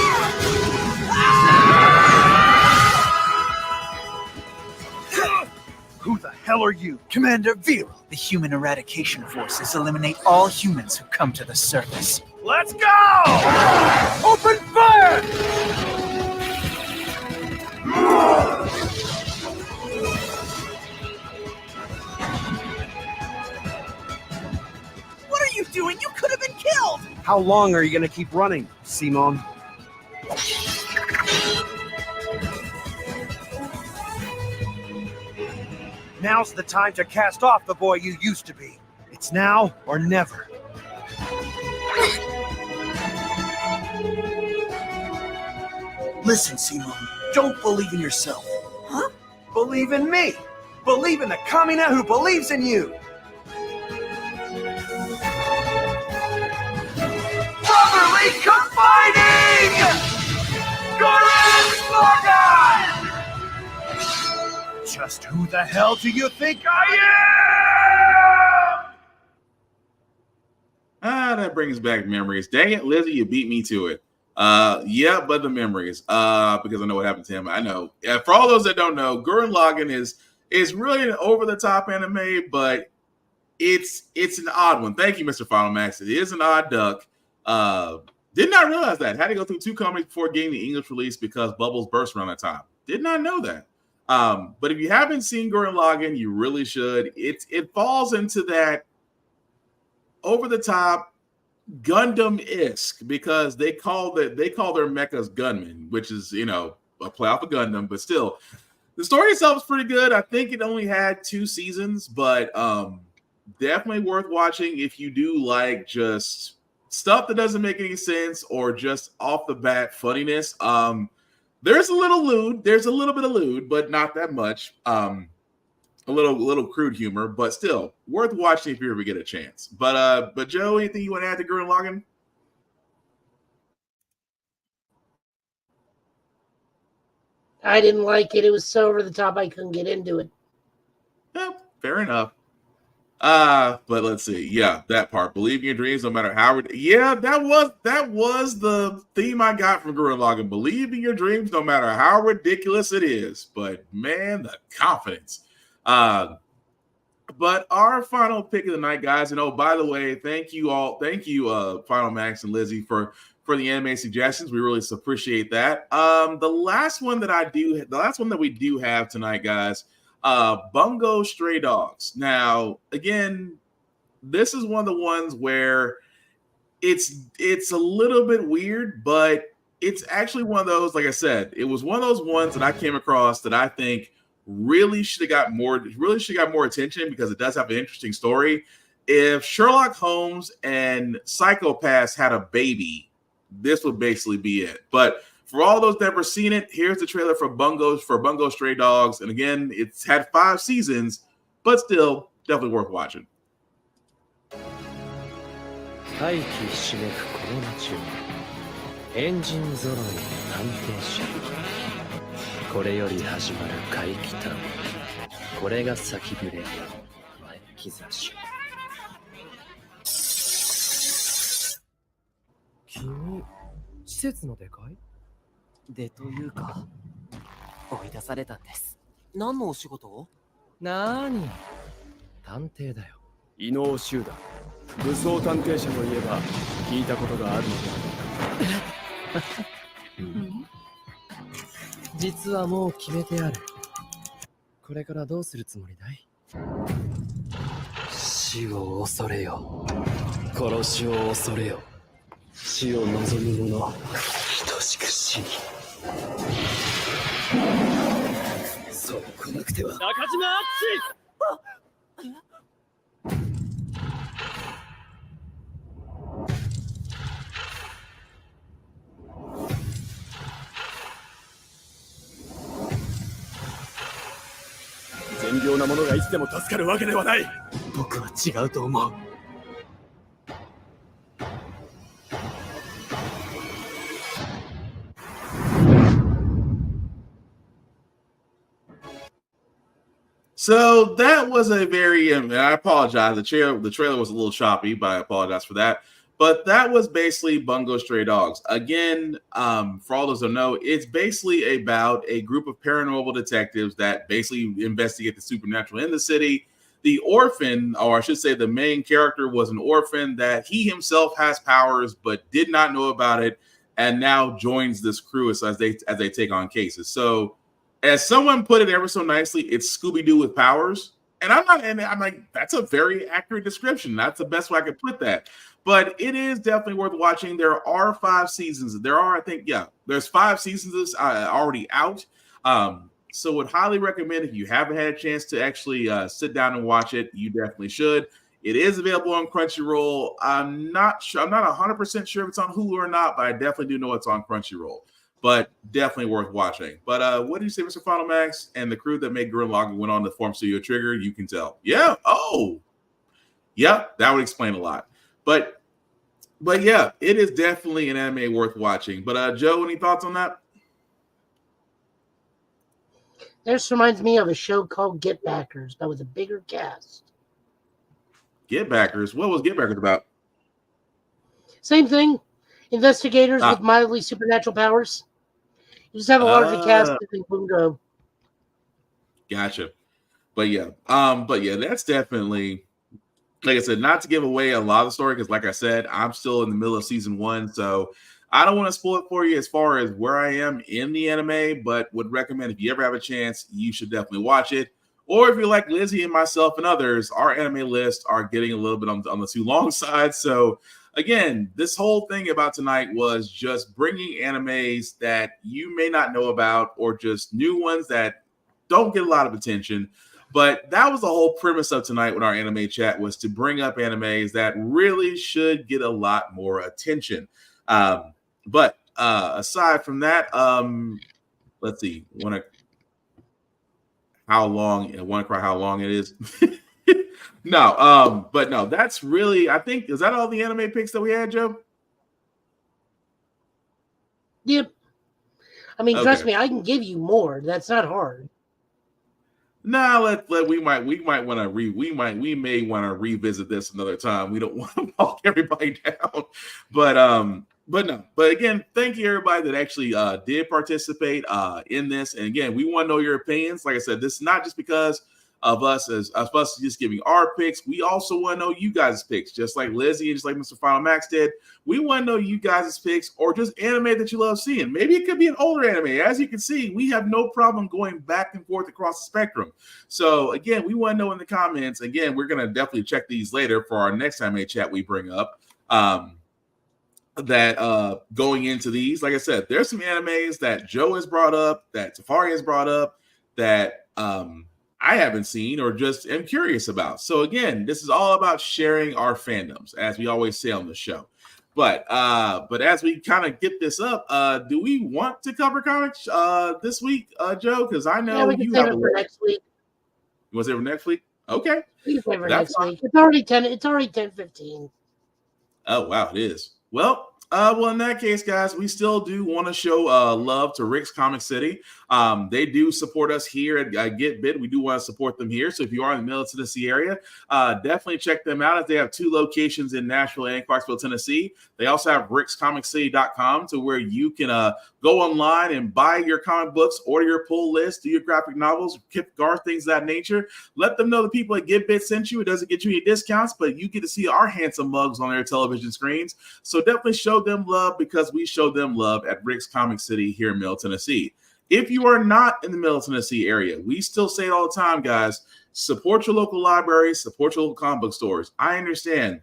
Who the hell are you? Commander Viral. The Human Eradication Forces eliminate all humans who come to the surface. Let's go! Open fire! What are you doing? You could have been killed! How long are you going to keep running, Simon? Now's the time to cast off the boy you used to be. It's now or never. Listen, Simon, don't believe in yourself. Huh? Believe in me. Believe in the Kamina who believes in you. Brotherly combining! Gurren Lagann! Just who the hell do you think I am? That brings back memories. Dang it, Lizzie, you beat me to it. Yeah, but the memories. Because I know what happened to him. I know. For all those that don't know, Gurren Lagann is really an over-the-top anime, but it's an odd one. Thank you, Mr. Final Max. It is an odd duck. Did not realize that. Had to go through 2 comics before getting the English release because Bubbles burst around that time. Did not know that. But if you haven't seen Gurren Lagann, you really should. It falls into that over the top Gundam-esque because they call their mechas gunmen, which is a play off of Gundam, but still, the story itself is pretty good. I think it only had 2 seasons, but definitely worth watching if you do like just stuff that doesn't make any sense or just off the bat funniness. There's a little bit of lewd, but not that much. A little crude humor, but still worth watching if you ever get a chance. But Joe, anything you want to add to Gurren Lagann? I didn't like it. It was so over the top I couldn't get into it. Yeah, fair enough. But let's see. Yeah, that part. Believe in your dreams, no matter how. Yeah, that was the theme I got from Gurren Lagann. Believe in your dreams, no matter how ridiculous it is. But man, the confidence. But our final pick of the night, guys. And oh, by the way, thank you, Final Max and Lizzie for the anime suggestions. We really appreciate that. The last one that we do have tonight, guys. Bungo Stray Dogs. Now, again, this is one of the ones where it's a little bit weird, but it's actually one of those, like I said, it was one of those ones that I came across that I think really should have got more attention because it does have an interesting story. If Sherlock Holmes and Psycho-Pass had a baby, this would basically be it. But for all those that never seen it, here's the trailer for Bungo Stray Dogs. And again, it's had 5 seasons, but still definitely worth watching. 大気ひしめくこの街をエンジン揃いの探偵車これより始まる怪奇探これが先触れ前兆し君施設の出会いでというか追い出されたんです。何のお仕事を？なーに探偵だよ。異能集団武装探偵者といえば聞いたことがあるのではないか。実はもう決めてある。これからどうするつもりだい？死を恐れよ。殺しを恐れよ。死を望む者等しく死に。そう来なくては。中島敦！善良な者がいつでも助かるわけではない。僕は違うと思う。So that was a very, I apologize. The trailer was a little choppy, but I apologize for that. But that was basically Bungo Stray Dogs. Again, for all those who know, it's basically about a group of paranormal detectives that basically investigate the supernatural in the city. The orphan, or I should say the main character, was an orphan that he himself has powers but did not know about it, and now joins this crew as they take on cases. So as someone put it ever so nicely, it's Scooby-Doo with powers. And I'm like, that's a very accurate description. That's the best way I could put that. But it is definitely worth watching. There are 5 seasons. There's 5 seasons already out. So would highly recommend if you haven't had a chance to actually sit down and watch it, you definitely should. It is available on Crunchyroll. I'm not 100% sure if it's on Hulu or not, but I definitely do know it's on Crunchyroll. But definitely worth watching. But what do you say, Mr. Final Max? And the crew that made Gurren Lagann went on to form Studio Trigger, you can tell. Yeah. Oh. Yeah, that would explain a lot. But yeah, it is definitely an anime worth watching. But Joe, any thoughts on that? This reminds me of a show called Get Backers, but with a bigger cast. Get Backers? What was Get Backers about? Same thing. Investigators with mildly supernatural powers. You just have a larger cast than Bungo. Gotcha. But yeah, that's definitely, like I said, not to give away a lot of the story, because like I said, I'm still in the middle of season 1, so I don't want to spoil it for you as far as where I am in the anime, but would recommend if you ever have a chance, you should definitely watch it. Or if you're like Lizzie and myself and others, our anime lists are getting a little bit on the too long side. So again, this whole thing about tonight was just bringing animes that you may not know about, or just new ones that don't get a lot of attention. But that was the whole premise of tonight with our anime chat, was to bring up animes that really should get a lot more attention. But aside from that, let's see. Want to cry how long it is? No, but no, that's really, I think, is that all the anime picks that we had, Joe? Yep. I mean, Okay. trust me, I can give you more. That's not hard. Nah, we may want to revisit this another time. We don't want to walk everybody down, but no. But again, thank you everybody that actually did participate in this. And again, we want to know your opinions. Like I said, this is not just because of us just giving our picks. We also want to know you guys' picks, just like Lizzie and just like Mr. Final Max did. We want to know you guys' picks, or just anime that you love seeing. Maybe it could be an older anime. As you can see, we have no problem going back and forth across the spectrum. So again, we want to know in the comments. Again, we're going to definitely check these later for our next anime chat we bring up. That going into these, like I said, there's some animes that Joe has brought up, that Tafari has brought up, that I haven't seen or just am curious about. So again, this is all about sharing our fandoms, as we always say on the show. But as we kind of get this up, do we want to cover comics this week, Joe? Because I know we can save it for next week. You want to save it for next week? Okay. We can save it for next week. It's already 10:15. Oh wow, it is. Well, in that case, guys, we still do want to show love to Rick's Comic City. They do support us here at Get Bit. We do want to support them here. So if you are in the Middle Tennessee area, definitely check them out. As they have 2 locations in Nashville and Clarksville, Tennessee. They also have rickscomiccity.com, to where you can go online and buy your comic books, order your pull list, do your graphic novels, Kip Garth, things of that nature. Let them know the people at Get Bit sent you. It doesn't get you any discounts, but you get to see our handsome mugs on their television screens. So definitely show them love, because we show them love at Rick's Comic City here in Middle Tennessee. If you are not in the Middle Tennessee area, we still say it all the time, guys. Support your local libraries, support your local comic book stores. I understand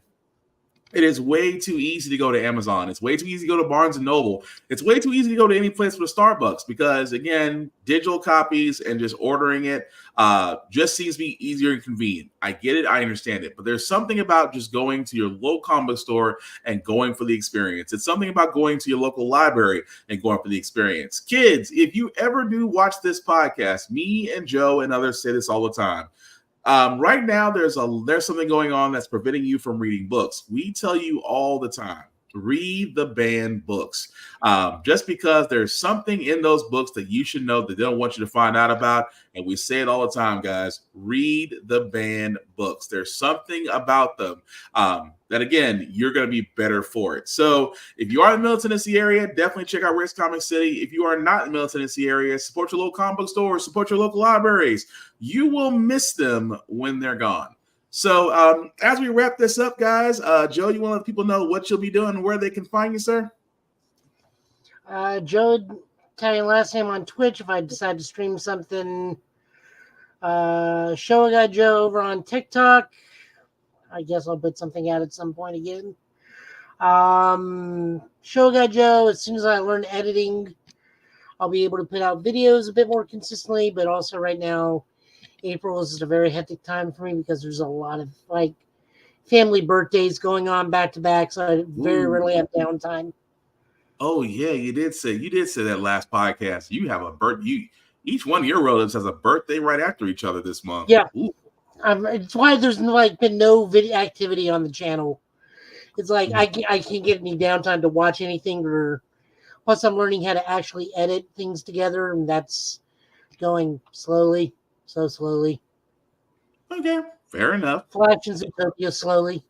it is way too easy to go to Amazon. It's way too easy to go to Barnes & Noble. It's way too easy to go to any place with a Starbucks, because, again, digital copies and just ordering it just seems to be easier and convenient. I get it. I understand it. But there's something about just going to your local comic book store and going for the experience. It's something about going to your local library and going for the experience. Kids, if you ever do watch this podcast, me and Joe and others say this all the time. Right now, there's something going on that's preventing you from reading books. We tell you all the time, read the banned books. Just because there's something in those books that you should know that they don't want you to find out about. And we say it all the time, guys, read the banned books. There's something about them that, again, you're going to be better for it. So if you are in the Middle Tennessee area, definitely check out Rick's Comic City. If you are not in the Middle Tennessee area, support your local comic book stores, support your local libraries. You will miss them when they're gone. So as we wrap this up, guys, Joe, you want to let people know what you'll be doing and where they can find you, sir? Joe, tell you last name on Twitch if I decide to stream something. Show Guy Joe over on TikTok. I guess I'll put something out at some point again. Show Guy Joe, as soon as I learn editing, I'll be able to put out videos a bit more consistently, but also right now, April is a very hectic time for me because there's a lot of family birthdays going on back to back, so I very rarely have downtime. Oh yeah, you did say that last podcast. You have a birthday. Each one of your relatives has a birthday right after each other this month. Yeah, it's why there's been no video activity on the channel. It's like I can't get any downtime to watch anything, plus I'm learning how to actually edit things together, and that's going slowly. So slowly. Okay, fair enough. Flash and Zootopia slowly.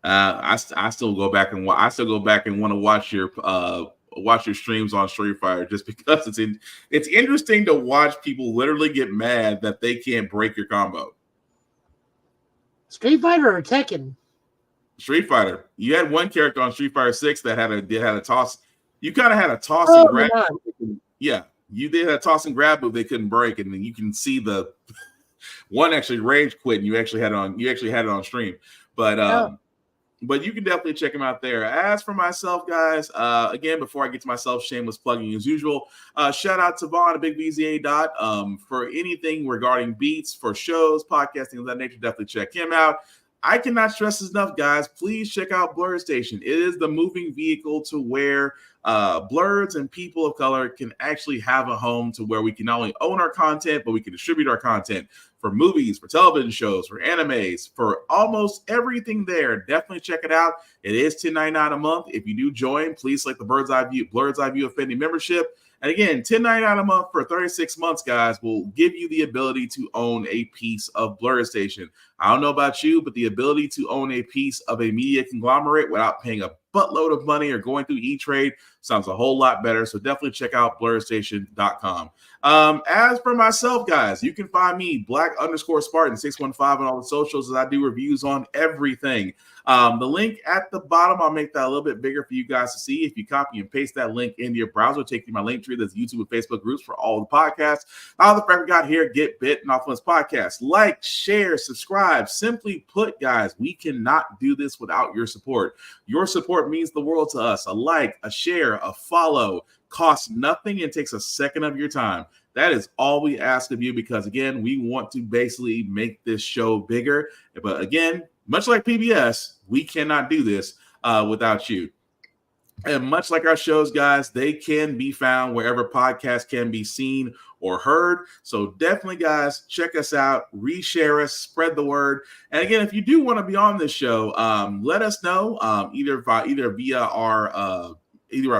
I still go back and want to watch your streams on Street Fighter, just because it's interesting to watch people literally get mad that they can't break your combo. Street Fighter or Tekken? Street Fighter. You had one character on Street Fighter 6 that had a toss. You kind of had a toss and grab. Yeah. You did a toss and grab move they couldn't break, and then you can see the one actually rage quit, and you actually had it on stream. But But you can definitely check him out there. As for myself, guys, again, before I get to myself, shameless plugging as usual, shout out to Vaughn at Big VZA Dot for anything regarding beats for shows, podcasting of that nature. Definitely check him out. I cannot stress this enough, guys. Please check out Blurred Station. It is the moving vehicle to where blurs and people of color can actually have a home to where we can not only own our content, but we can distribute our content for movies, for television shows, for animes, for almost everything there. Definitely check it out. It is $10.99 a month. If you do join, please select the Blurred's Eye View Affinity membership. And again, $10.99 a month for 36 months, guys, will give you the ability to own a piece of Blurred Station. I don't know about you, but the ability to own a piece of a media conglomerate without paying a buttload of money or going through E-Trade sounds a whole lot better. So definitely check out blurredstation.com. As for myself, guys, you can find me Black_Spartan615 on all the socials as I do reviews on everything. The link at the bottom, I'll make that a little bit bigger for you guys to see. If you copy and paste that link into your browser, take you to my link tree. There's YouTube and Facebook groups for all the podcasts. How the friend we got here, Get Bit and Off Limits Podcast. Like, share, subscribe. Simply put, guys, we cannot do this without your support. Your support means the world to us. A like, a share, a follow costs nothing and takes a second of your time. That is all we ask of you because, again, we want to basically make this show bigger. But again, much like PBS, we cannot do this without you. And much like our shows, guys, they can be found wherever podcasts can be seen or heard. So definitely, guys, check us out, reshare us, spread the word. And again, if you do want to be on this show, let us know either via our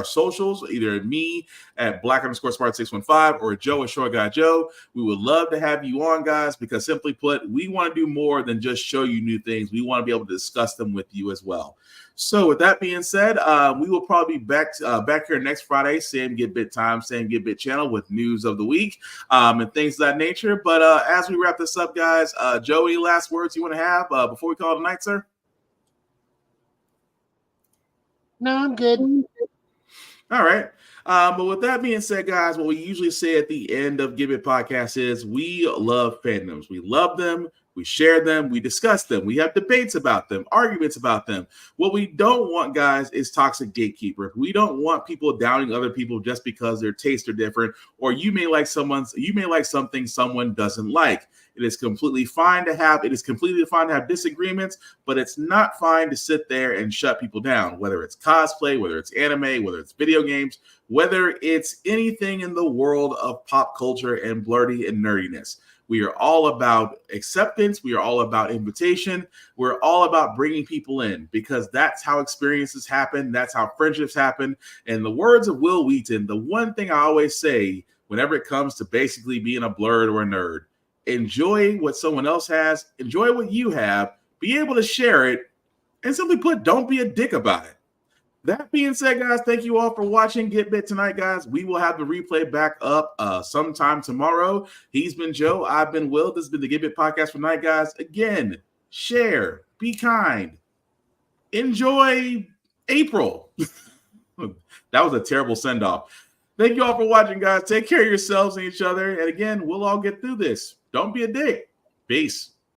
socials, either me at Black_Spartan615 or Joe at Short Guy Joe. We would love to have you on, guys, because simply put, we want to do more than just show you new things. We want to be able to discuss them with you as well. So with that being said, we will probably be back here next Friday, same Get Bit time, same Get Bit channel with news of the week and things of that nature. But as we wrap this up, guys, Joe, any last words you want to have before we call it a night, sir? No, I'm good. All right. But with that being said, guys, what we usually say at the end of Give It Podcast is we love fandoms. We love them. We share them. We discuss them. We have debates about them, arguments about them. What we don't want, guys, is toxic gatekeepers. We don't want people downing other people just because their tastes are different, or you may like something someone doesn't like. It is completely fine to have disagreements, but it's not fine to sit there and shut people down, whether it's cosplay, whether it's anime, whether it's video games, whether it's anything in the world of pop culture and blurry and nerdiness. We are all about acceptance. We are all about invitation. We're all about bringing people in because that's how experiences happen. That's how friendships happen. And the words of Will Wheaton, the one thing I always say whenever it comes to basically being a blurred or a nerd, enjoy what someone else has, enjoy what you have, be able to share it, and simply put, don't be a dick about it. That being said, guys, thank you all for watching Get Bit tonight, guys. We will have the replay back up sometime tomorrow. He's been Joe. I've been Will. This has been the Get Bit Podcast for tonight, guys. Again, share, be kind, enjoy April. That was a terrible send-off. Thank you all for watching, guys. Take care of yourselves and each other. And again, we'll all get through this. Don't be a dick. Peace.